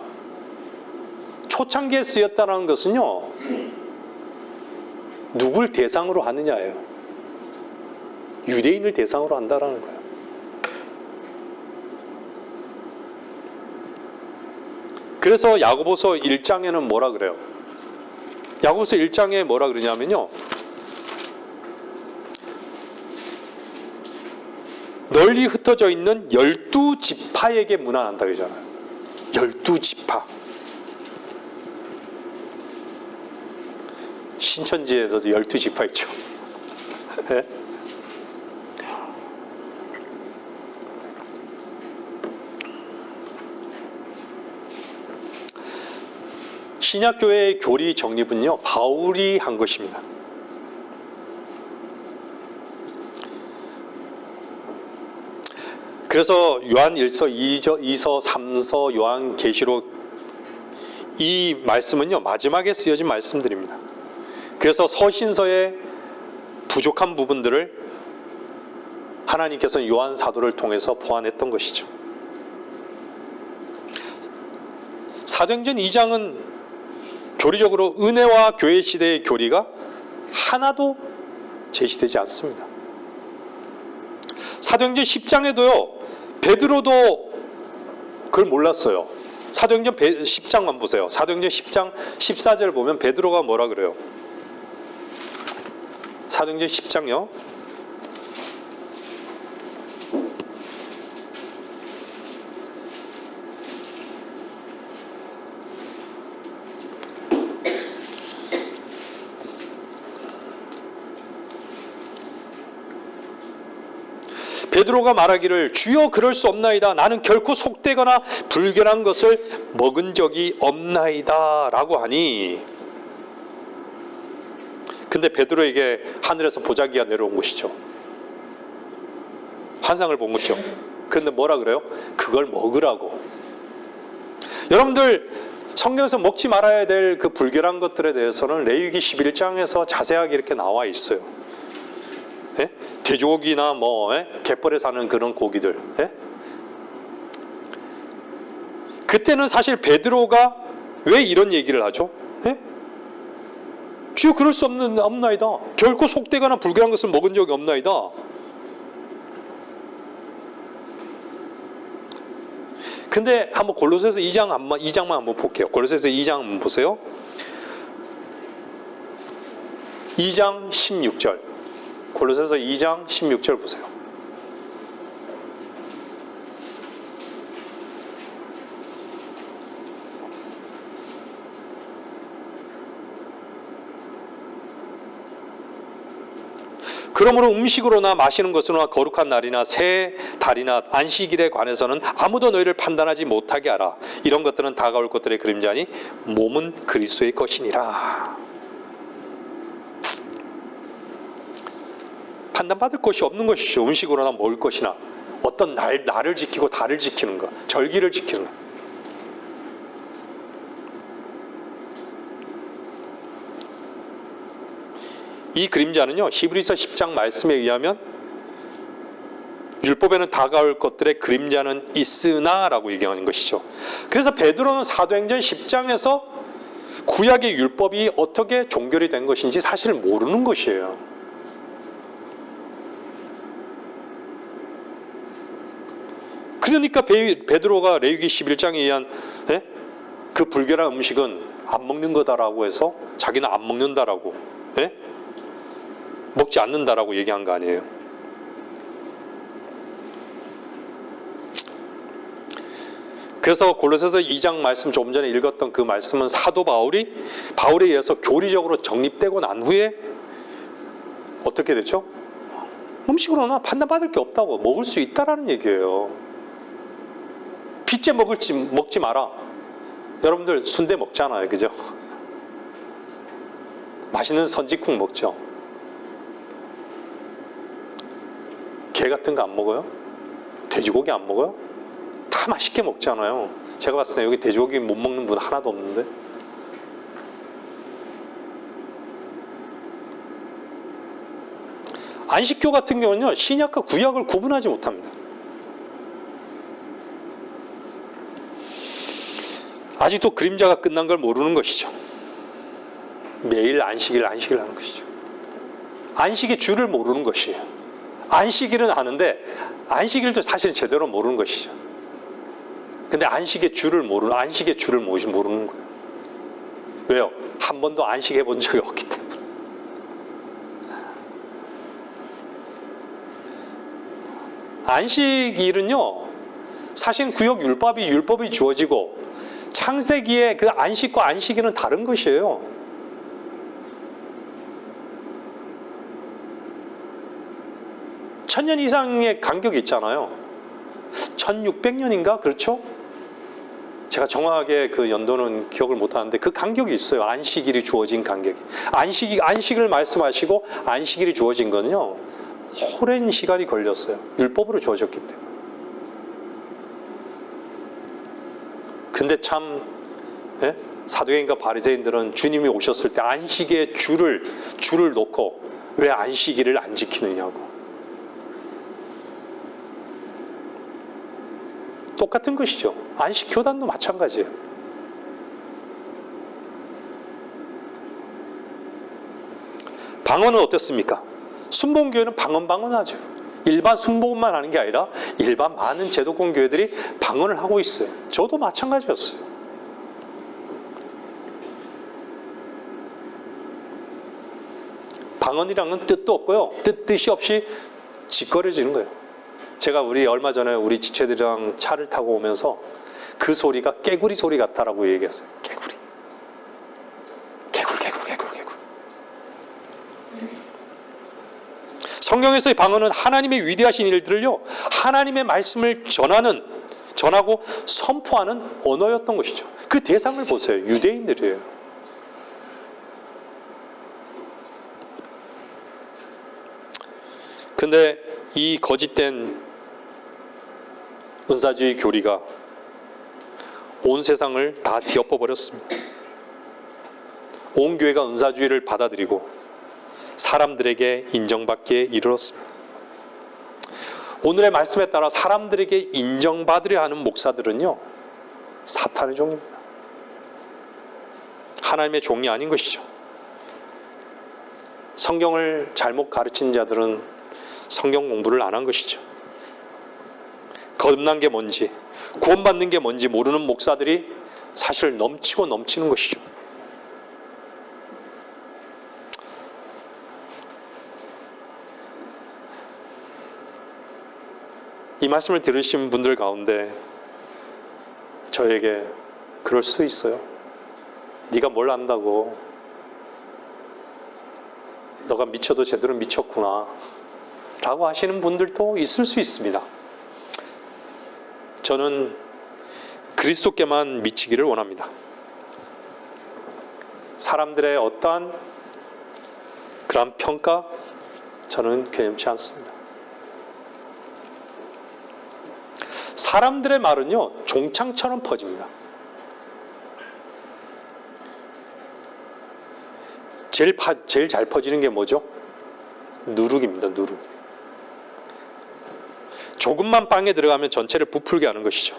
초창기에 쓰였다는 것은요, 누굴 대상으로 하느냐예요. 유대인을 대상으로 한다라는 거예요. 그래서 야고보서 1장에는 뭐라 그래요? 야고보서 1장에 뭐라 그러냐면요, 널리 흩어져 있는 12지파에게 문안한다 그러잖아요. 12지파. 신천지에도 12지파 있죠. 네? 신약교회의 교리 정립은요, 바울이 한 것입니다. 그래서 요한 1서, 2서, 3서, 요한 계시록 이 말씀은요, 마지막에 쓰여진 말씀들입니다. 그래서 서신서의 부족한 부분들을 하나님께서 요한 사도를 통해서 보완했던 것이죠. 사도행전 2장은 교리적으로 은혜와 교회 시대의 교리가 하나도 제시되지 않습니다. 사도행전 10장에도요, 베드로도 그걸 몰랐어요. 사도행전 10장만 보세요. 사도행전 10장 14절 보면 베드로가 뭐라 그래요? 사도행전 10장요. 베드로가 말하기를 주여 그럴 수 없나이다. 나는 결코 속되거나 불결한 것을 먹은 적이 없나이다 라고 하니, 근데 베드로에게 하늘에서 보자기가 내려온 것이죠. 환상을 본 것이죠. 그런데 뭐라 그래요? 그걸 먹으라고. 여러분들 성경에서 먹지 말아야 될 그 불결한 것들에 대해서는 레위기 11장에서 자세하게 이렇게 나와 있어요. 예? 돼지고기나 갯벌에 사는 그런 고기들. 예? 그때는 사실 베드로가 왜 이런 얘기를 하죠? 예? 주여 그럴 수 없나이다. 결코 속되거나 불결한 것을 먹은 적이 없나이다. 근데 한번 골로새서 2장만 한번 볼게요. 골로새서 2장 한번 보세요. 2장 16절. 골로새서 2장 16절 보세요. 그러므로 음식으로나 마시는 것으로나 거룩한 날이나 새 달이나 안식일에 관해서는 아무도 너희를 판단하지 못하게 하라. 이런 것들은 다가올 것들의 그림자니 몸은 그리스도의 것이니라. 판단받을 것이 없는 것이죠. 음식으로나 먹을 것이나 어떤 날을 지키고 달을 지키는 것, 절기를 지키는 것. 이 그림자는요, 히브리서 10장 말씀에 의하면 율법에는 다가올 것들의 그림자는 있으나 라고 얘기하는 것이죠. 그래서 베드로는 사도행전 10장에서 구약의 율법이 어떻게 종결이 된 것인지 사실 모르는 것이에요. 그러니까 베드로가 레위기 11장에 의한 그 불결한 음식은 안 먹는 거다라고 해서 자기는 안 먹는다라고, 먹지 않는다라고 얘기한 거 아니에요. 그래서 골로새서 2장 말씀 조금 전에 읽었던 그 말씀은 사도 바울에 의해서 교리적으로 정립되고 난 후에 어떻게 됐죠? 음식으로나 판단받을 게 없다고, 먹을 수 있다라는 얘기예요. 빚제 먹지 마라. 여러분들 순대 먹잖아요, 그죠? 맛있는 선지국 먹죠. 게 같은 거 안 먹어요? 돼지고기 안 먹어요? 다 맛있게 먹잖아요. 제가 봤을 때 여기 돼지고기 못 먹는 분 하나도 없는데. 안식교 같은 경우는요, 신약과 구약을 구분하지 못합니다. 아직도 그림자가 끝난 걸 모르는 것이죠. 매일 안식일 하는 것이죠. 안식의 주를 모르는 것이에요. 안식일은 아는데 안식일도 사실 제대로 모르는 것이죠. 근데 안식의 주를 모르는 거예요. 왜요? 한 번도 안식해 본 적이 없기 때문에. 안식일은요, 사실 구약 율법이 주어지고 창세기의 그 안식과 안식일은 다른 것이에요. 천년 이상의 간격이 있잖아요. 1600년인가? 그렇죠? 제가 정확하게 그 연도는 기억을 못하는데 그 간격이 있어요. 안식일이 주어진 간격이. 안식을 말씀하시고 안식일이 주어진 건요, 오랜 시간이 걸렸어요. 율법으로 주어졌기 때문에. 근데 참 사두개인과 바리새인들은 주님이 오셨을 때 안식에 줄을 놓고 왜 안식일을 안 지키느냐고. 똑같은 것이죠. 안식 교단도 마찬가지예요. 방언은 어땠습니까? 순복음교회는 방언하죠. 일반 순복음만 하는 게 아니라 일반 많은 제도권 교회들이 방언을 하고 있어요. 저도 마찬가지였어요. 방언이랑은 뜻도 없고요. 뜻이 없이 짓거려지는 거예요. 제가 얼마 전에 우리 지체들이랑 차를 타고 오면서 그 소리가 깨구리 소리 같다라고 얘기했어요. 깨구리. 성경에서의 방언은 하나님의 위대하신 일들을요, 하나님의 말씀을 전하고 선포하는 언어였던 것이죠. 그 대상을 보세요. 유대인들이에요. 근데 이 거짓된 은사주의 교리가 온 세상을 다 뒤엎어 버렸습니다. 온 교회가 은사주의를 받아들이고 사람들에게 인정받기에 이르렀습니다. 오늘의 말씀에 따라 사람들에게 인정받으려 하는 목사들은요, 사탄의 종입니다. 하나님의 종이 아닌 것이죠. 성경을 잘못 가르친 자들은 성경 공부를 안 한 것이죠. 거듭난 게 뭔지, 구원받는 게 뭔지 모르는 목사들이 사실 넘치고 넘치는 것이죠. 이 말씀을 들으신 분들 가운데 저에게 그럴 수도 있어요. 네가 뭘 안다고. 너가 미쳐도 제대로 미쳤구나 라고 하시는 분들도 있을 수 있습니다. 저는 그리스도께만 미치기를 원합니다. 사람들의 어떠한 그런 평가 저는 괴념치 않습니다. 사람들의 말은요, 종창처럼 퍼집니다. 제일 잘 퍼지는 게 뭐죠? 누룩입니다. 누룩. 조금만 빵에 들어가면 전체를 부풀게 하는 것이죠.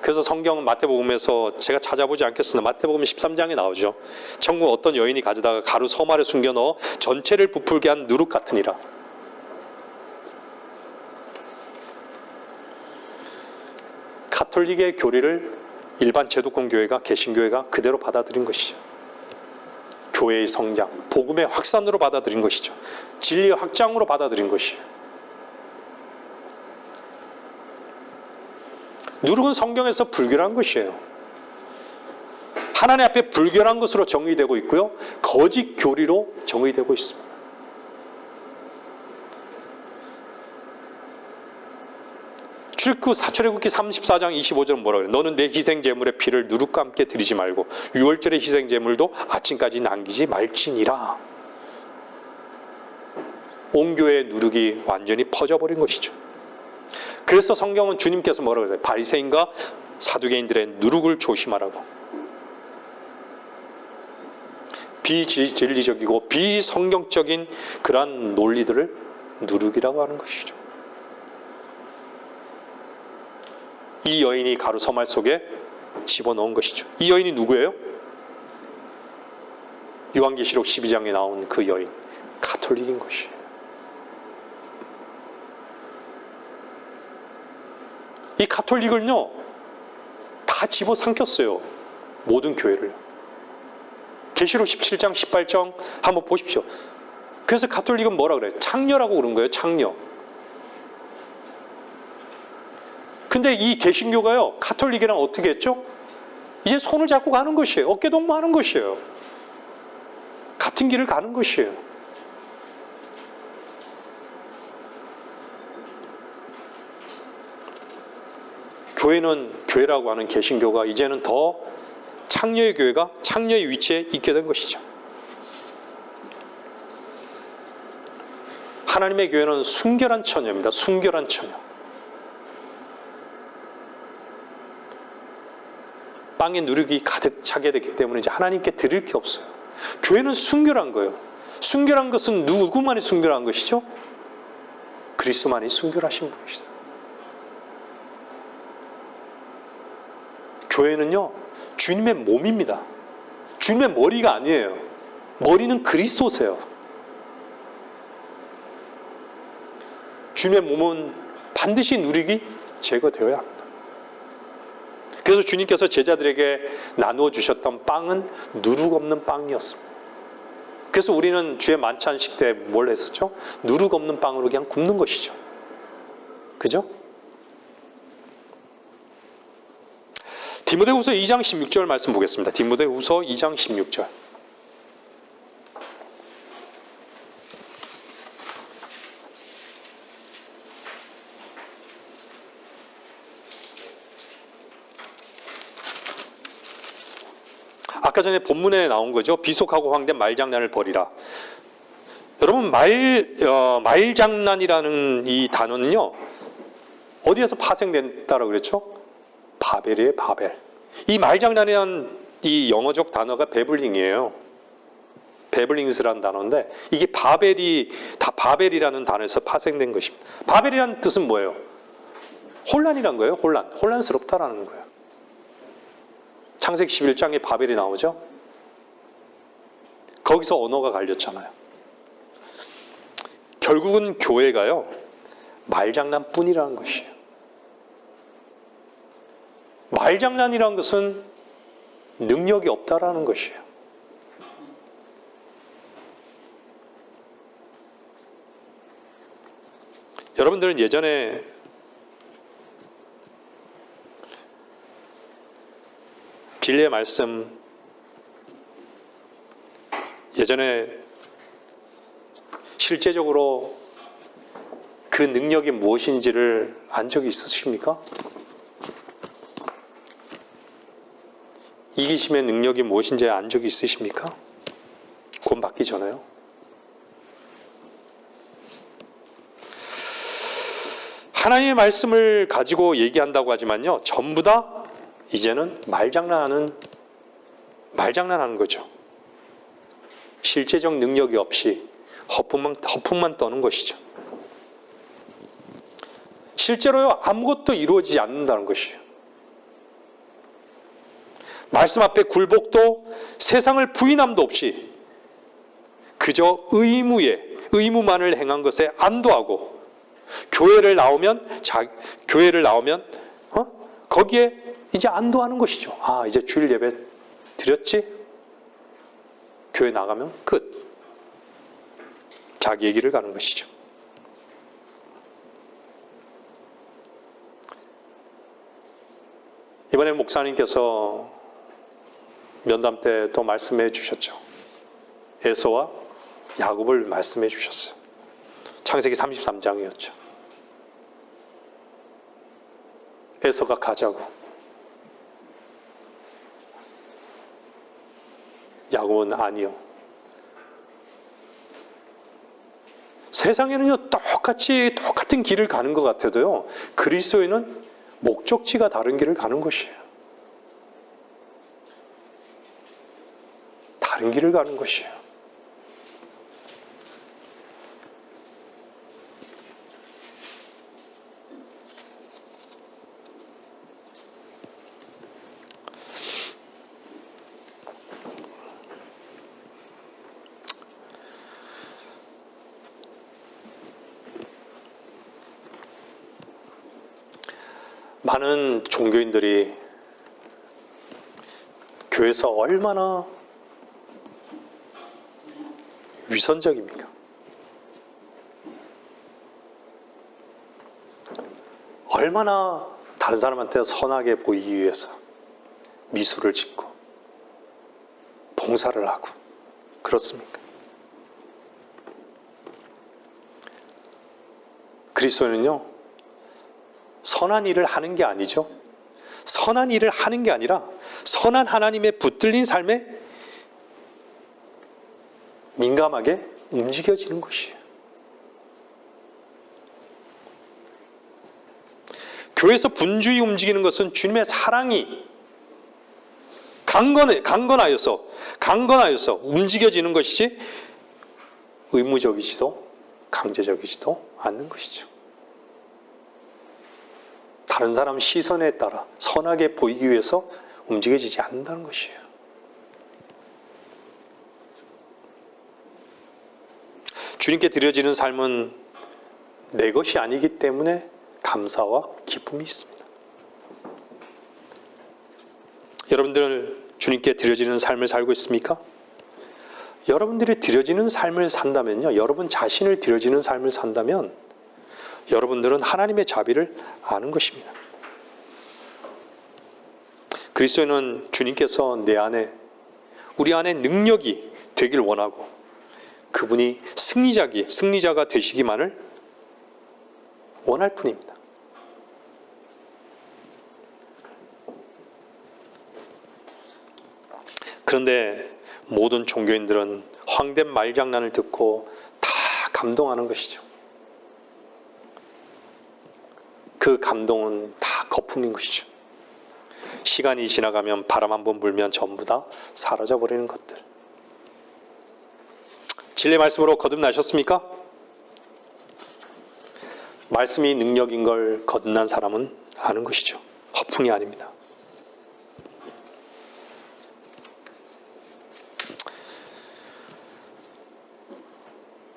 그래서 성경은 마태복음에서 제가 찾아보지 않겠으나 마태복음 13장에 나오죠. 천국 어떤 여인이 가져다가 가루 서말에 숨겨 넣어 전체를 부풀게 한 누룩 같으니라. 가톨릭의 교리를 일반 제도권 교회가, 개신교회가 그대로 받아들인 것이죠. 교회의 성장, 복음의 확산으로 받아들인 것이죠. 진리의 확장으로 받아들인 것이에요. 누룩은 성경에서 불결한 것이에요. 하나님 앞에 불결한 것으로 정의되고 있고요, 거짓 교리로 정의되고 있습니다. 출애굽기 34장 25절은 뭐라 그래요? 너는 내 희생 제물의 피를 누룩과 함께 드리지 말고 유월절의 희생 제물도 아침까지 남기지 말지니라. 온 교회의 누룩이 완전히 퍼져버린 것이죠. 그래서 성경은 주님께서 뭐라고 그래요? 바리새인과 사두개인들의 누룩을 조심하라고. 비진리적이고 비성경적인 그러한 논리들을 누룩이라고 하는 것이죠. 이 여인이 가루 서말 속에 집어넣은 것이죠. 이 여인이 누구예요? 요한계시록 12장에 나온 그 여인, 가톨릭인 것이에요. 이 가톨릭을요, 다 집어삼켰어요. 모든 교회를. 계시록 17장, 18장 한번 보십시오. 그래서 가톨릭은 뭐라 그래요? 창녀라고 그런 거예요. 창녀. 근데 이 개신교가요, 가톨릭이랑 어떻게 했죠? 이제 손을 잡고 가는 것이에요. 어깨동무하는 것이에요. 같은 길을 가는 것이에요. 교회라고 하는 개신교가 이제는 더 창녀의 교회가 창녀의 위치에 있게 된 것이죠. 하나님의 교회는 순결한 처녀입니다. 순결한 처녀. 빵의 누룩이 가득 차게 되기 때문에 이제 하나님께 드릴 게 없어요. 교회는 순결한 거예요. 순결한 것은 누구만이 순결한 것이죠? 그리스도만이 순결하신 분이시다. 교회는요, 주님의 몸입니다. 주님의 머리가 아니에요. 머리는 그리스도세요. 주님의 몸은 반드시 누룩이 제거되어야 합니다. 그래서 주님께서 제자들에게 나누어 주셨던 빵은 누룩 없는 빵이었습니다. 그래서 우리는 주의 만찬식 때 뭘 했었죠? 누룩 없는 빵으로 그냥 굽는 것이죠. 그죠? 디모데후서 2장 16절 말씀 보겠습니다. 디모데후서 2장 16절. 아까 전에 본문에 나온 거죠. 비속하고 황된 말장난을 버리라. 여러분, 말장난이라는 이 단어는요, 어디에서 파생됐다라고 그랬죠? 바벨이에요, 바벨. 이 말장난이라는 이 영어적 단어가 베블링이에요. 베블링스라는 단어인데, 이게 바벨이라는 단어에서 파생된 것입니다. 바벨이라는 뜻은 뭐예요? 혼란이란 거예요, 혼란. 혼란스럽다라는 거예요. 창세기 11장에 바벨이 나오죠? 거기서 언어가 갈렸잖아요. 결국은 교회가요, 말장난뿐이라는 것이에요. 말장난이라는 것은 능력이 없다라는 것이에요. 여러분들은 예전에 진리의 말씀, 예전에 실제적으로 그 능력이 무엇인지를 안 적이 있으십니까? 이기심의 능력이 무엇인지 안 적이 있으십니까? 구원받기 전에요. 하나님의 말씀을 가지고 얘기한다고 하지만요, 전부 다 이제는 말장난하는 거죠. 실제적 능력이 없이 허풍만 떠는 것이죠. 실제로요, 아무것도 이루어지지 않는다는 것이에요. 말씀 앞에 굴복도 세상을 부인함도 없이 그저 의무만을 행한 것에 안도하고 교회를 나오면 거기에 이제 안도하는 것이죠. 아, 이제 주일 예배 드렸지? 교회 나가면 끝. 자기 얘기를 가는 것이죠. 이번에 목사님께서 면담 때 또 말씀해 주셨죠. 에서와 야곱을 말씀해 주셨어요. 창세기 33장이었죠. 에서가 가자고, 야곱은 아니요. 세상에는요, 똑같은 길을 가는 것 같아도요, 그리스도인은 목적지가 다른 길을 가는 것이에요. 다른 길을 가는 것이에요. 많은 종교인들이 교회에서 얼마나 위선적입니까? 얼마나 다른 사람한테 선하게 보이기 위해서 미술을 짓고 봉사를 하고 그렇습니까? 그리스도는요, 선한 일을 하는 게 아니죠. 선한 일을 하는 게 아니라 선한 하나님의 붙들린 삶에 민감하게 움직여지는 것이에요. 교회에서 분주히 움직이는 것은 주님의 사랑이 강건하여서 움직여지는 것이지 의무적이지도 강제적이지도 않는 것이죠. 다른 사람 시선에 따라 선하게 보이기 위해서 움직여지지 않는다는 것이에요. 주님께 드려지는 삶은 내 것이 아니기 때문에 감사와 기쁨이 있습니다. 여러분들 주님께 드려지는 삶을 살고 있습니까? 여러분들이 드려지는 삶을 산다면요, 여러분 자신을 드려지는 삶을 산다면 여러분들은 하나님의 자비를 아는 것입니다. 그리스도인은 주님께서 우리 안에 능력이 되길 원하고 그분이 승리자가 되시기만을 원할 뿐입니다. 그런데 모든 종교인들은 헛된 말장난을 듣고 다 감동하는 것이죠. 그 감동은 다 거품인 것이죠. 시간이 지나가면 바람 한번 불면 전부 다 사라져버리는 것들. 진리의 말씀으로 거듭나셨습니까? 말씀이 능력인 걸 거듭난 사람은 아는 것이죠. 허풍이 아닙니다.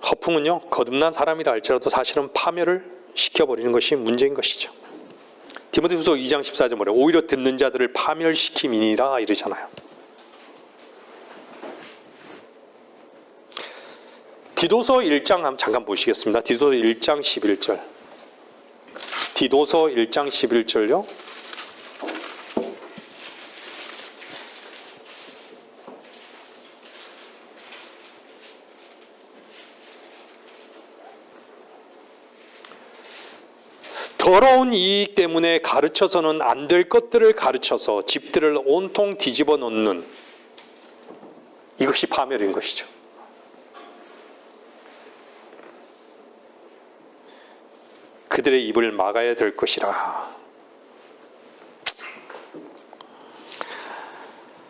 허풍은요, 거듭난 사람이라 할지라도 사실은 파멸을 시켜버리는 것이 문제인 것이죠. 디모데후서 2장 14절 뭐래요? 오히려 듣는 자들을 파멸시킴이니라 이러잖아요. 디도서 1장 한번 잠깐 보시겠습니다. 디도서 1장 11절. 디도서 1장 11절요. 더러운 이익 때문에 가르쳐서는 안 될 것들을 가르쳐서 집들을 온통 뒤집어 놓는, 이것이 파멸인 것이죠. 그들의 입을 막아야 될 것이라.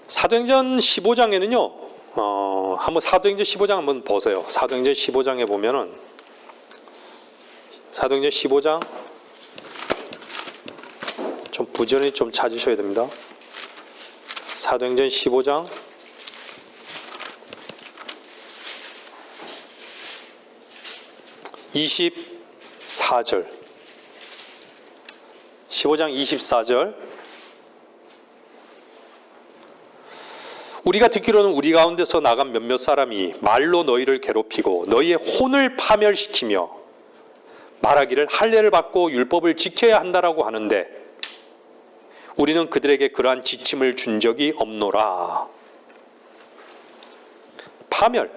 사도행전 15장에는요, 한번 사도행전 15장 한번 보세요. 사도행전 15장에 보면은, 사도행전 15장 좀 부지런히 좀 찾으셔야 됩니다. 사도행전 15장 24절. 15장 24절. 우리가 듣기로는 우리 가운데서 나간 몇몇 사람이 말로 너희를 괴롭히고 너희의 혼을 파멸시키며 말하기를 할례를 받고 율법을 지켜야 한다라고 하는데 우리는 그들에게 그러한 지침을 준 적이 없노라. 파멸,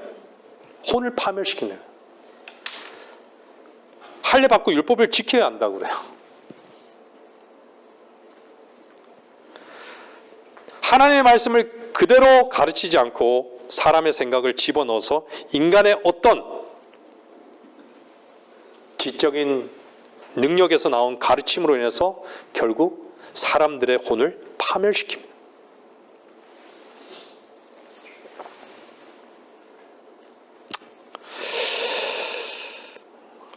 혼을 파멸시키네요. 할례 받고 율법을 지켜야 한다고 그래요. 하나님의 말씀을 그대로 가르치지 않고 사람의 생각을 집어넣어서 인간의 어떤 지적인 능력에서 나온 가르침으로 인해서 결국 사람들의 혼을 파멸시킵니다.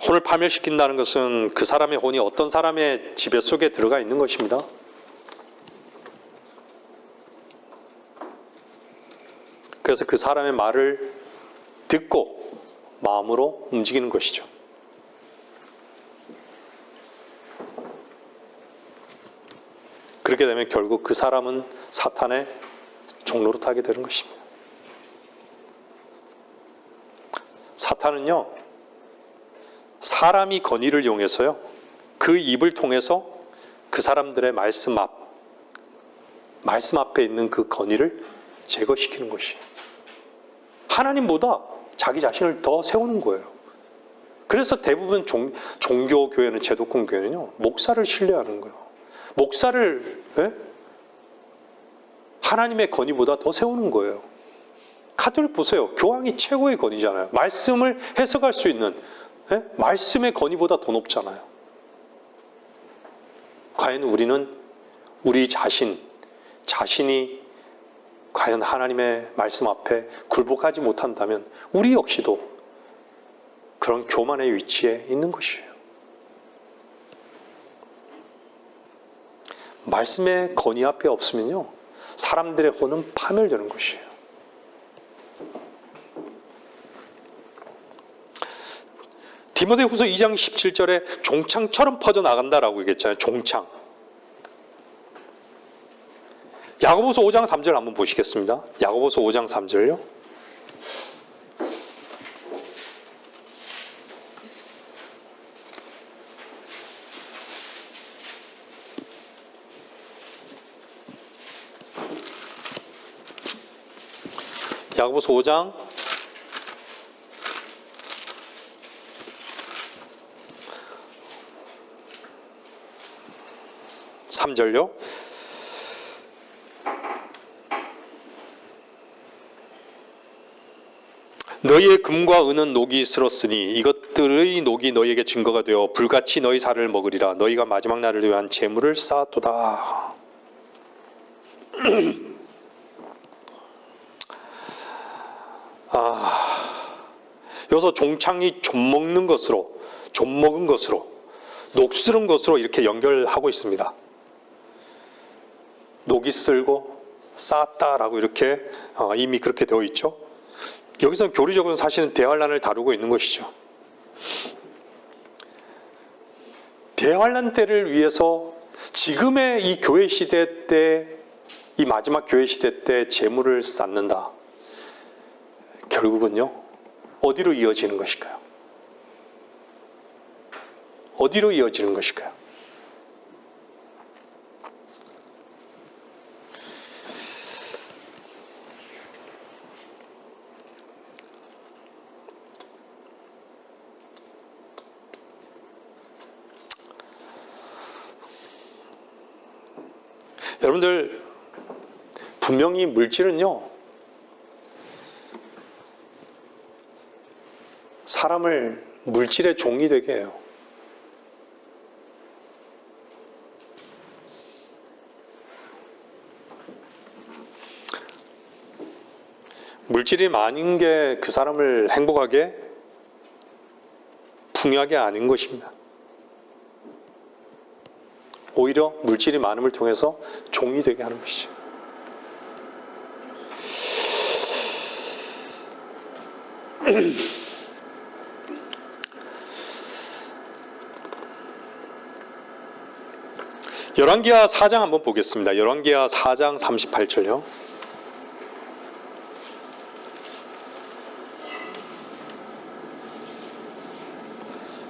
혼을 파멸시킨다는 것은 그 사람의 혼이 어떤 사람의 지배 속에 들어가 있는 것입니다. 그래서 그 사람의 말을 듣고 마음으로 움직이는 것이죠. 그렇게 되면 결국 그 사람은 사탄의 종로로 타게 되는 것입니다. 사탄은요, 사람이 건의를 이용해서요, 그 입을 통해서 그 사람들의 말씀 앞에 있는 그 건의를 제거시키는 것이에요. 하나님보다 자기 자신을 더 세우는 거예요. 그래서 대부분 종교 교회는, 제도권 교회는요, 목사를 신뢰하는 거예요. 목사를 하나님의 건의보다 더 세우는 거예요. 가톨릭 보세요. 교황이 최고의 건의잖아요. 말씀을 해석할 수 있는 말씀의 건의보다 더 높잖아요. 과연 우리는 우리 자신이 과연 하나님의 말씀 앞에 굴복하지 못한다면 우리 역시도 그런 교만의 위치에 있는 것이에요. 말씀의 건의 앞에 없으면요, 사람들의 혼은 파멸되는 것이에요. 디모데후서 2장 17절에 종창처럼 퍼져나간다라고 얘기했잖아요. 종창. 야고보서 5장 3절 한번 보시겠습니다. 야고보서 5장 3절요. 야고보서 5장 3절요. 너희의 금과 은은 녹이 슬었으니 이것들의 녹이 너희에게 증거가 되어 불같이 너희 살을 먹으리라. 너희가 마지막 날을 위한 재물을 쌓았도다. 여기서 종창이 좀먹는 것으로, 좀먹은 것으로, 녹슬은 것으로 이렇게 연결하고 있습니다. 녹이 슬고 쌓았다라고 이렇게 이미 그렇게 되어 있죠. 여기서 교리적으로는 사실은 대환란을 다루고 있는 것이죠. 대환란 때를 위해서 지금의 이 교회 시대 때, 이 마지막 교회 시대 때 재물을 쌓는다. 결국은요, 어디로 이어지는 것일까요? 어디로 이어지는 것일까요? 여러분들, 분명히 물질은요, 사람을 물질의 종이 되게 해요. 물질이 많은 게 그 사람을 행복하게, 풍요하게 아닌 것입니다. 오히려 물질이 많음을 통해서 종이 되게 하는 것이죠. 열왕기하 4장 한번 보겠습니다. 열왕기하 4장 38절요.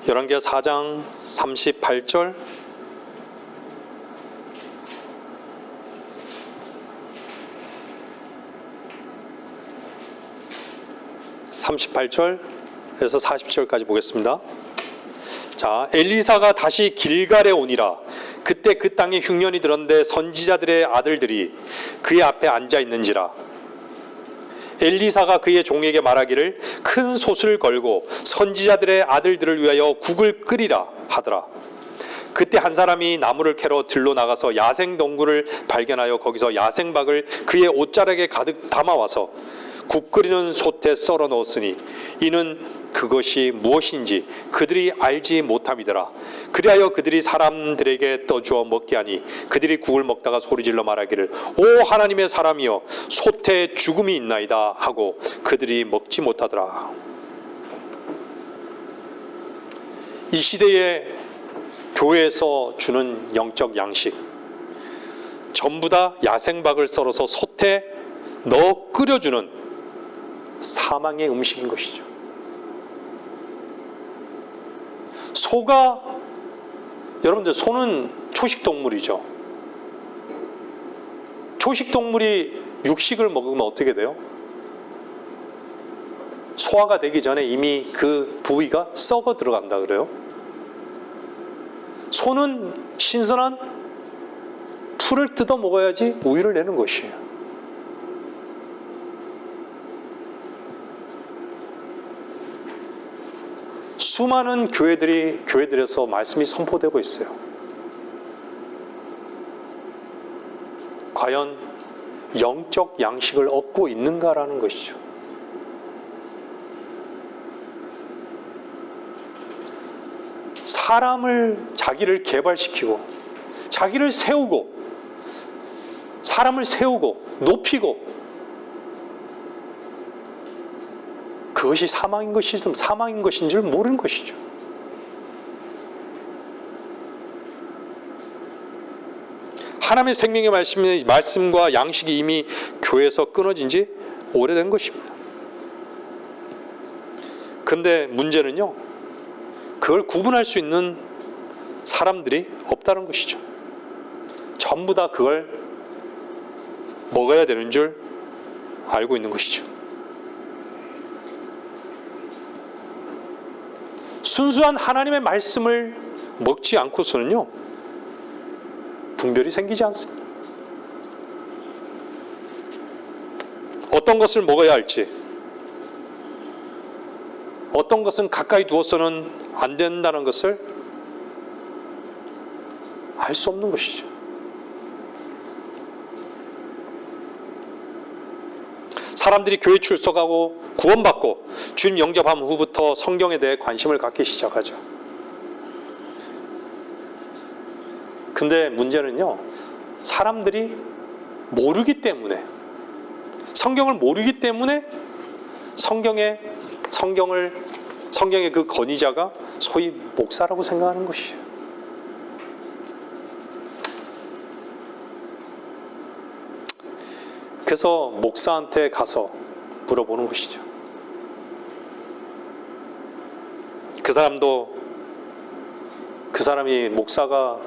열왕기하 4장 38절. 에서 40절까지 보겠습니다. 자, 엘리사가 다시 길갈에 오니라. 그때 그 땅에 흉년이 들었는데 선지자들의 아들들이 그의 앞에 앉아 있는지라. 엘리사가 그의 종에게 말하기를 큰 솥을 걸고 선지자들의 아들들을 위하여 국을 끓이라 하더라. 그때 한 사람이 나무를 캐러 들로 나가서 야생 동굴을 발견하여 거기서 야생박을 그의 옷자락에 가득 담아와서 국 끓이는 솥에 썰어 넣었으니 이는 그것이 무엇인지 그들이 알지 못함이더라. 그리하여 그들이 사람들에게 떠주어 먹게 하니 그들이 국을 먹다가 소리질러 말하기를 오 하나님의 사람이여 솥에 죽음이 있나이다 하고 그들이 먹지 못하더라. 이 시대에 교회에서 주는 영적 양식 전부 다 야생박을 썰어서 솥에 넣어 끓여주는 사망의 음식인 것이죠. 소가, 여러분들 소는 초식동물이죠. 초식동물이 육식을 먹으면 어떻게 돼요? 소화가 되기 전에 이미 그 부위가 썩어 들어간다 그래요. 소는 신선한 풀을 뜯어 먹어야지 우유를 내는 것이에요. 수많은 교회들에서 말씀이 선포되고 있어요. 과연 영적 양식을 얻고 있는가라는 것이죠. 사람을, 자기를 개발시키고 자기를 세우고 사람을 세우고 높이고, 그것이 사망인 것인 줄 모르는 것이죠. 하나님의 생명의 말씀과 양식이 이미 교회에서 끊어진 지 오래된 것입니다. 근데 문제는요, 그걸 구분할 수 있는 사람들이 없다는 것이죠. 전부 다 그걸 먹어야 되는 줄 알고 있는 것이죠. 순수한 하나님의 말씀을 먹지 않고서는요, 분별이 생기지 않습니다. 어떤 것을 먹어야 할지, 어떤 것은 가까이 두어서는 안 된다는 것을 알 수 없는 것이죠. 사람들이 교회 출석하고 구원받고 주님 영접한 후부터 성경에 대해 관심을 갖기 시작하죠. 근데 문제는요, 사람들이 모르기 때문에, 성경을 모르기 때문에 성경의 그 건의자가 소위 목사라고 생각하는 것이에요. 그래서 목사한테 가서 물어보는 것이죠. 그 사람이 목사가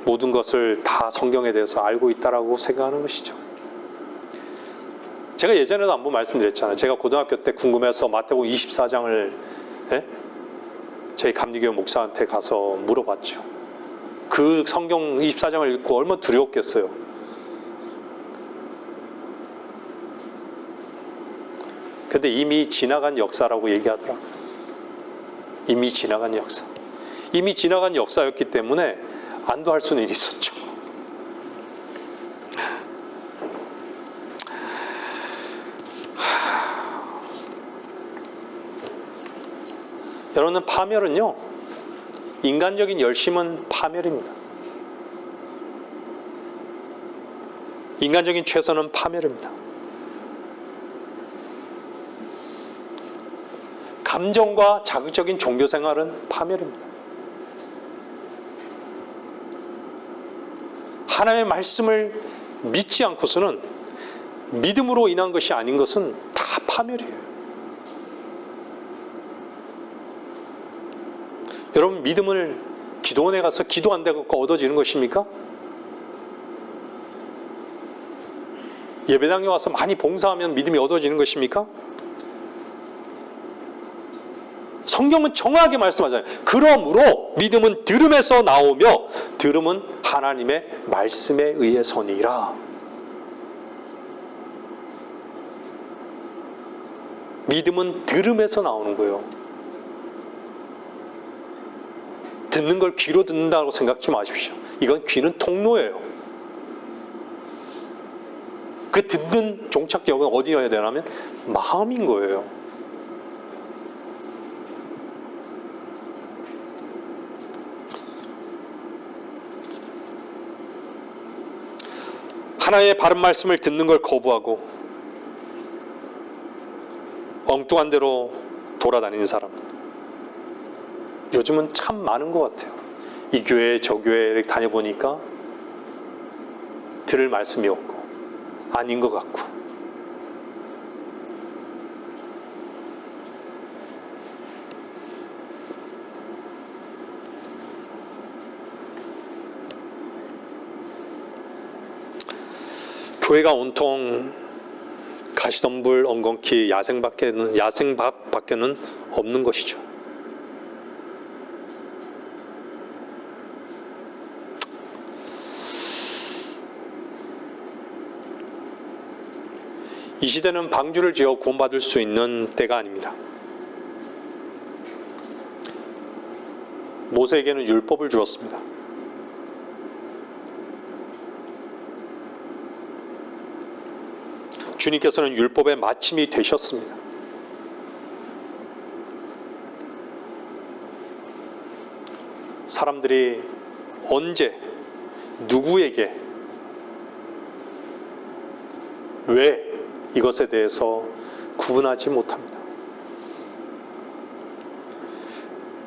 모든 것을 다 성경에 대해서 알고 있다라고 생각하는 것이죠. 제가 예전에도 한번 말씀드렸잖아요. 제가 고등학교 때 궁금해서 마태복음 24장을 저희 감리교회 목사한테 가서 물어봤죠. 그 성경 24장을 읽고 얼마나 두려웠겠어요. 근데 이미 지나간 역사라고 얘기하더라고요. 이미 지나간 역사. 이미 지나간 역사였기 때문에 안도할 수는 있었죠. 여러분, 파멸은요, 인간적인 열심은 파멸입니다. 인간적인 최선은 파멸입니다. 감정과 자극적인 종교 생활은 파멸입니다. 하나님의 말씀을 믿지 않고서는, 믿음으로 인한 것이 아닌 것은 다 파멸이에요. 여러분, 믿음을 기도원에 가서 기도한다고 얻어지는 것입니까? 예배당에 와서 많이 봉사하면 믿음이 얻어지는 것입니까? 성경은 정확하게 말씀하잖아요. 그러므로 믿음은 들음에서 나오며 들음은 하나님의 말씀에 의해서니라. 믿음은 들음에서 나오는 거예요. 듣는 걸 귀로 듣는다고 생각지 마십시오. 이건 귀는 통로예요. 그 듣는 종착역은 어디여야 되냐면 마음인 거예요. 하나님의 바른 말씀을 듣는 걸 거부하고 엉뚱한 대로 돌아다니는 사람, 요즘은 참 많은 것 같아요. 이 교회 저 교회를 다녀보니까 들을 말씀이 없고 아닌 것 같고, 교회가 온통 가시덤불 엉겅퀴 야생밖에는 없는 것이죠. 이 시대는 방주를 지어 구원받을 수 있는 때가 아닙니다. 모세에게는 율법을 주었습니다. 주님께서는 율법의 마침이 되셨습니다. 사람들이 언제, 누구에게, 왜 이것에 대해서 구분하지 못합니다.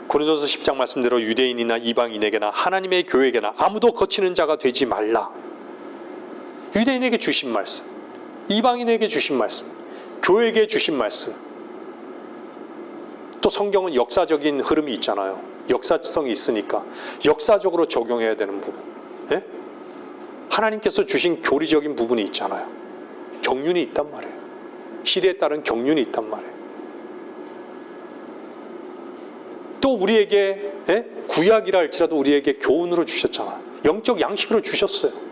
고린도서 10장 말씀대로 유대인이나 이방인에게나 하나님의 교회에게나 아무도 거치는 자가 되지 말라. 유대인에게 주신 말씀, 이방인에게 주신 말씀, 교회에게 주신 말씀. 또 성경은 역사적인 흐름이 있잖아요. 역사성이 있으니까 역사적으로 적용해야 되는 부분. 예? 하나님께서 주신 교리적인 부분이 있잖아요. 경륜이 있단 말이에요. 시대에 따른 경륜이 있단 말이에요. 또 우리에게 구약이라 할지라도 우리에게 교훈으로 주셨잖아요. 영적 양식으로 주셨어요.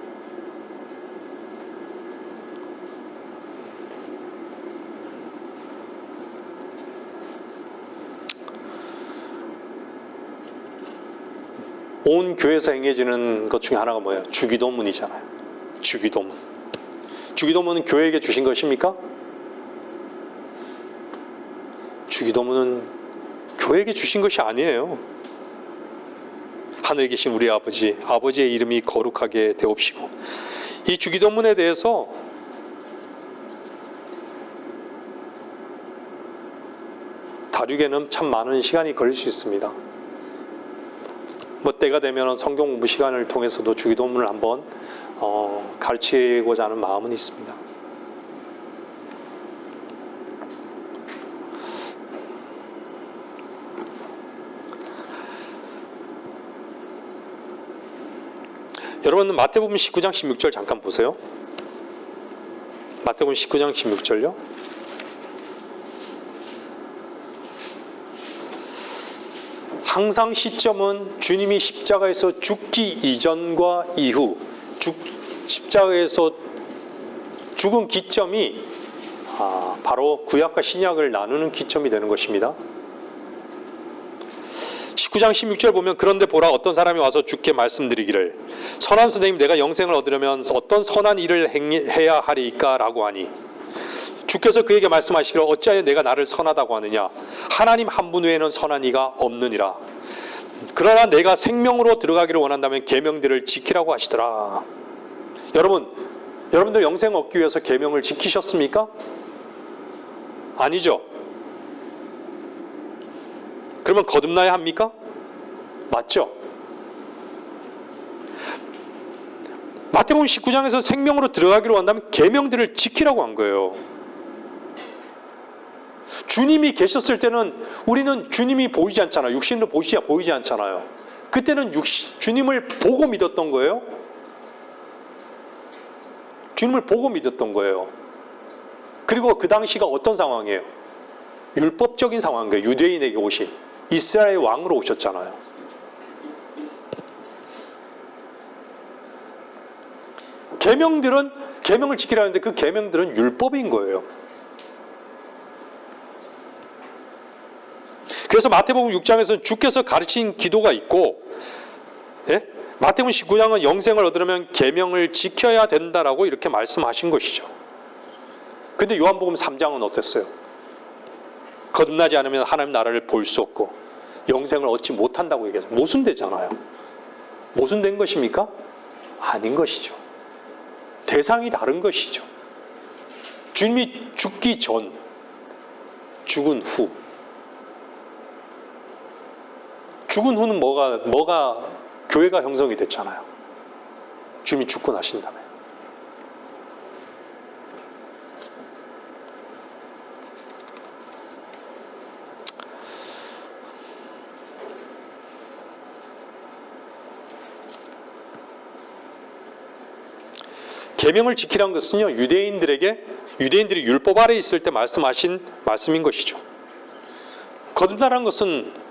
온 교회에서 행해지는 것 중에 하나가 뭐예요? 주기도문이잖아요. 주기도문. 주기도문은 교회에게 주신 것입니까? 주기도문은 교회에게 주신 것이 아니에요. 하늘에 계신 우리 아버지, 아버지의 이름이 거룩하게 되옵시고. 이 주기도문에 대해서 다루기에는 참 많은 시간이 걸릴 수 있습니다. 뭐 때가 되면 성경 공부 시간을 통해서도 주기도문을 한번 가르치고자 하는 마음은 있습니다. 여러분 마태복음 19장 16절 잠깐 보세요. 마태복음 19장 16절요. 항상 시점은 주님이 십자가에서 죽기 이전과 이후, 십자가에서 죽은 기점이 바로 구약과 신약을 나누는 기점이 되는 것입니다. 19장 16절 보면 그런데 보라 어떤 사람이 와서 주께 말씀드리기를 선한 선생님 내가 영생을 얻으려면 어떤 선한 일을 해야 하리까 라고 하니 주께서 그에게 말씀하시기를 어찌하여 내가 나를 선하다고 하느냐 하나님 한 분 외에는 선한 이가 없느니라. 그러나 내가 생명으로 들어가기를 원한다면 계명들을 지키라고 하시더라. 여러분들 영생 얻기 위해서 계명을 지키셨습니까? 아니죠. 그러면 거듭나야 합니까? 맞죠? 마태복음 19장에서 생명으로 들어가기로 한다면 계명들을 지키라고 한 거예요. 주님이 계셨을 때는 우리는 주님이 보이지 않잖아요. 육신으로 보이지 않잖아요. 그때는 주님을 보고 믿었던 거예요. 주님을 보고 믿었던 거예요. 그리고 그 당시가 어떤 상황이에요? 율법적인 상황인 거예요. 유대인에게 오신 이스라엘 왕으로 오셨잖아요. 계명을 지키라는데 그 계명들은 율법인 거예요. 그래서 마태복음 6장에서는 주께서 가르친 기도가 있고 마태복음 19장은 영생을 얻으려면 계명을 지켜야 된다라고 이렇게 말씀하신 것이죠. 근데 요한복음 3장은 어땠어요? 거듭나지 않으면 하나님 나라를 볼 수 없고 영생을 얻지 못한다고 얘기해서 모순되잖아요. 모순된 것입니까? 아닌 것이죠. 대상이 다른 것이죠. 주님이 죽기 전, 죽은 후. 죽은 후는 뭐가 교회가 형성이 됐잖아요. 주님이 죽고 나신 다음에. 계명을 지키라는 것은요, 유대인들이 율법 아래에 있을 때 말씀하신 말씀인 것이죠. 거듭나라는 것은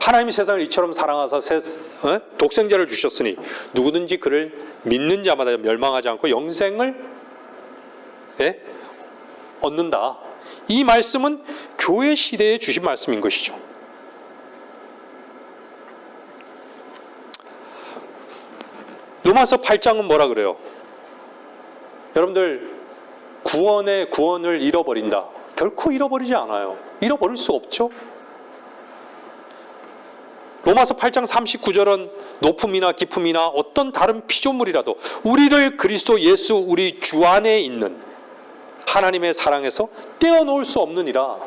하나님이 세상을 이처럼 사랑하사 독생자를 주셨으니 누구든지 그를 믿는 자마다 멸망하지 않고 영생을 얻는다. 이 말씀은 교회 시대에 주신 말씀인 것이죠. 로마서 8장은 뭐라 그래요? 여러분들 구원을 잃어버린다. 결코 잃어버리지 않아요. 잃어버릴 수 없죠. 로마서 8장 39절은 높음이나 깊음이나 어떤 다른 피조물이라도 우리를 그리스도 예수 우리 주 안에 있는 하나님의 사랑에서 떼어놓을 수 없느니라.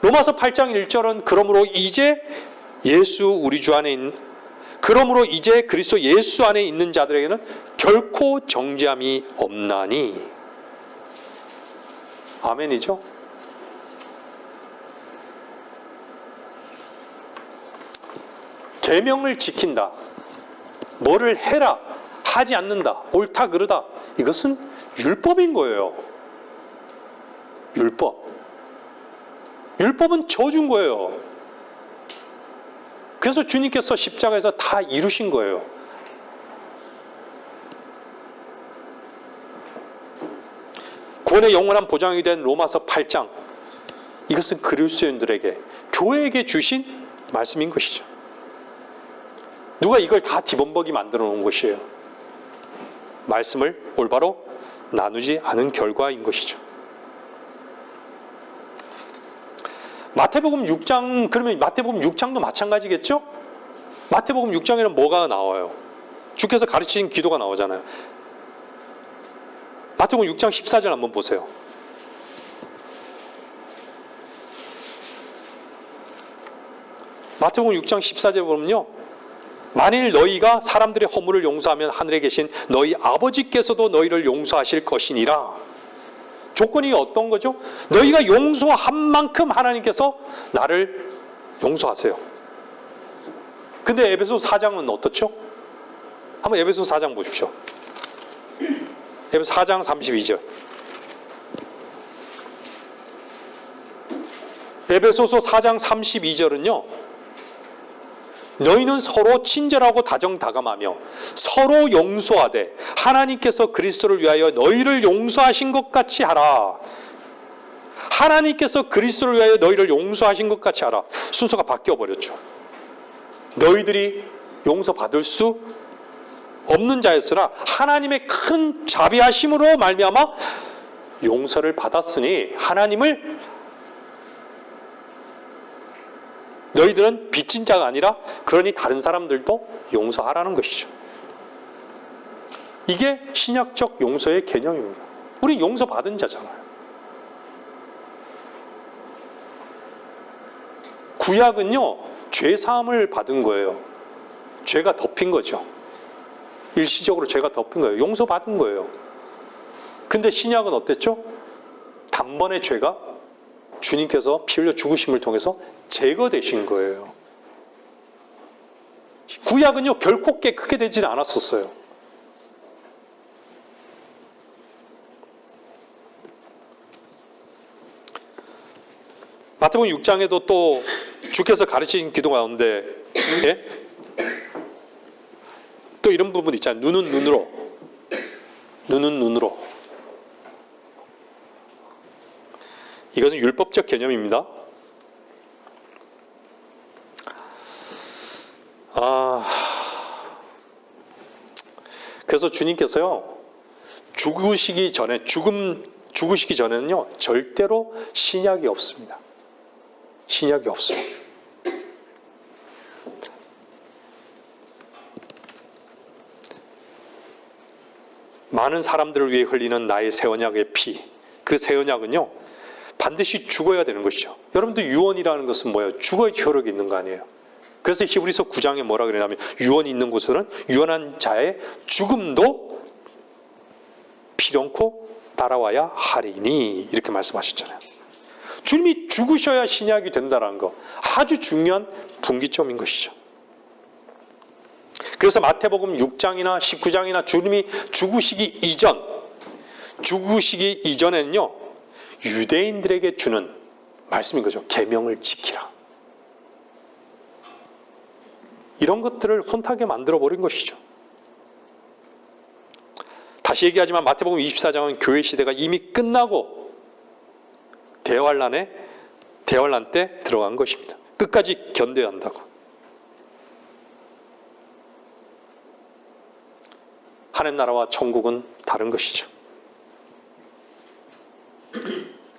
로마서 8장 1절은 그러므로 이제 그리스도 예수 안에 있는 자들에게는 결코 정죄함이 없나니. 아멘이죠? 계명을 지킨다. 뭐를 해라. 하지 않는다. 옳다 그르다. 이것은 율법인 거예요. 율법은 저주인 거예요. 그래서 주님께서 십자가에서 다 이루신 거예요. 구원의 영원한 보장이 된 로마서 8장, 이것은 그리스도인들에게, 교회에게 주신 말씀인 것이죠. 누가 이걸 다 뒤범벅이 만들어 놓은 것이에요. 말씀을 올바로 나누지 않은 결과인 것이죠. 마태복음 6장, 그러면 마태복음 6장도 마찬가지겠죠? 마태복음 6장에는 뭐가 나와요? 주께서 가르치신 기도가 나오잖아요. 마태복음 6장 14절 한번 보세요. 마태복음 6장 14절 보면요, 만일 너희가 사람들의 허물을 용서하면 하늘에 계신 너희 아버지께서도 너희를 용서하실 것이니라. 조건이 어떤 거죠? 너희가 용서한 만큼 하나님께서 나를 용서하세요. 근데 에베소 4장은 어떻죠? 한번 에베소 4장 보십시오. 에베소 4장 32절. 에베소서 4장 32절은요, 너희는 서로 친절하고 다정다감하며 서로 용서하되 하나님께서 그리스도를 위하여 너희를 용서하신 것 같이 하라. 하나님께서 그리스도를 위하여 너희를 용서하신 것 같이 하라. 순서가 바뀌어버렸죠. 너희들이 용서받을 수 없는 자였으나 하나님의 큰 자비하심으로 말미암아 용서를 받았으니 너희들은 빚진 자가 아니라 그러니 다른 사람들도 용서하라는 것이죠. 이게 신약적 용서의 개념입니다. 우린 용서받은 자잖아요. 구약은요, 죄사함을 받은 거예요. 죄가 덮인 거죠. 일시적으로 죄가 덮인 거예요. 용서받은 거예요. 근데 신약은 어땠죠? 단번에 죄가 주님께서 피 흘려 죽으심을 통해서 제거되신 거예요. 구약은요, 결코 깨끗게 되지는 않았었어요. 마태복음 6장에도 또 주께서 가르치신 기도 가운데, 예? 또 이런 부분 있잖아요. 눈은 눈으로. 이것은 율법적 개념입니다. 그래서 주님께서요, 죽으시기 전에는요, 절대로 신약이 없습니다. 신약이 없어요. 많은 사람들을 위해 흘리는 나의 새 언약의 피, 그 새 언약은요, 반드시 죽어야 되는 것이죠. 여러분들 유언이라는 것은 뭐예요? 죽어야지 효력이 있는 거 아니에요? 그래서 히브리서 9장에 뭐라 그러냐면 유언이 있는 곳에는 유언한 자의 죽음도 필연코 따라와야 하리니, 이렇게 말씀하셨잖아요. 주님이 죽으셔야 신약이 된다는 거, 아주 중요한 분기점인 것이죠. 그래서 마태복음 6장이나 19장이나 주님이 죽으시기 이전에는요, 유대인들에게 주는 말씀인 거죠. 계명을 지키라. 이런 것들을 혼탁하게 만들어버린 것이죠. 다시 얘기하지만 마태복음 24장은 교회 시대가 이미 끝나고 대환란 때 들어간 것입니다. 끝까지 견뎌야 한다고. 하나님 나라와 천국은 다른 것이죠.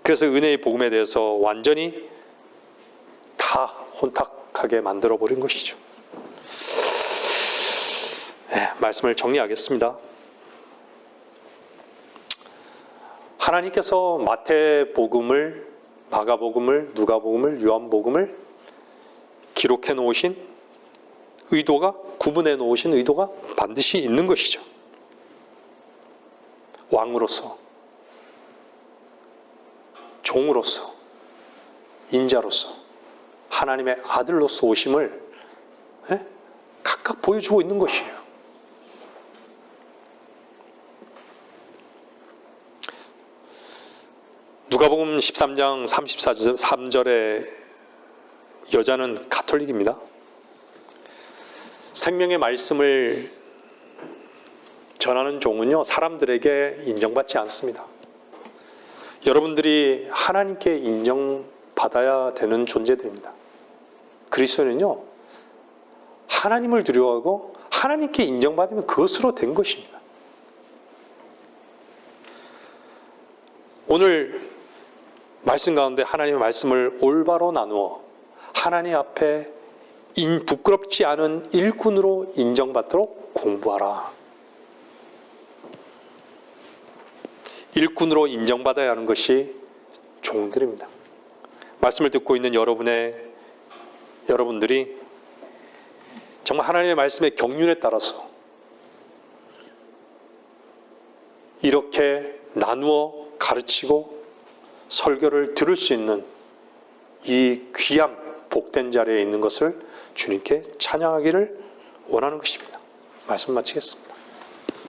그래서 은혜의 복음에 대해서 완전히 다 혼탁하게 만들어버린 것이죠. 네, 말씀을 정리하겠습니다. 하나님께서 마태복음을, 마가복음을, 누가복음을, 요한복음을 기록해 놓으신 의도가, 구분해 놓으신 의도가 반드시 있는 것이죠. 왕으로서, 종으로서, 인자로서, 하나님의 아들로서 오심을 각각 보여주고 있는 것이에요. 누가복음 13장 33절에 여자는 가톨릭입니다. 생명의 말씀을 전하는 종은요, 사람들에게 인정받지 않습니다. 여러분들이 하나님께 인정받아야 되는 존재들입니다. 그리스도는요, 하나님을 두려워하고 하나님께 인정받으면 그것으로 된 것입니다. 오늘 말씀 가운데 하나님의 말씀을 올바로 나누어 하나님 앞에 부끄럽지 않은 일꾼으로 인정받도록 공부하라. 일꾼으로 인정받아야 하는 것이 종들입니다. 말씀을 듣고 있는 여러분들이 정말 하나님의 말씀의 경륜에 따라서 이렇게 나누어 가르치고 설교를 들을 수 있는 이 귀한 복된 자리에 있는 것을 주님께 찬양하기를 원하는 것입니다. 말씀 마치겠습니다.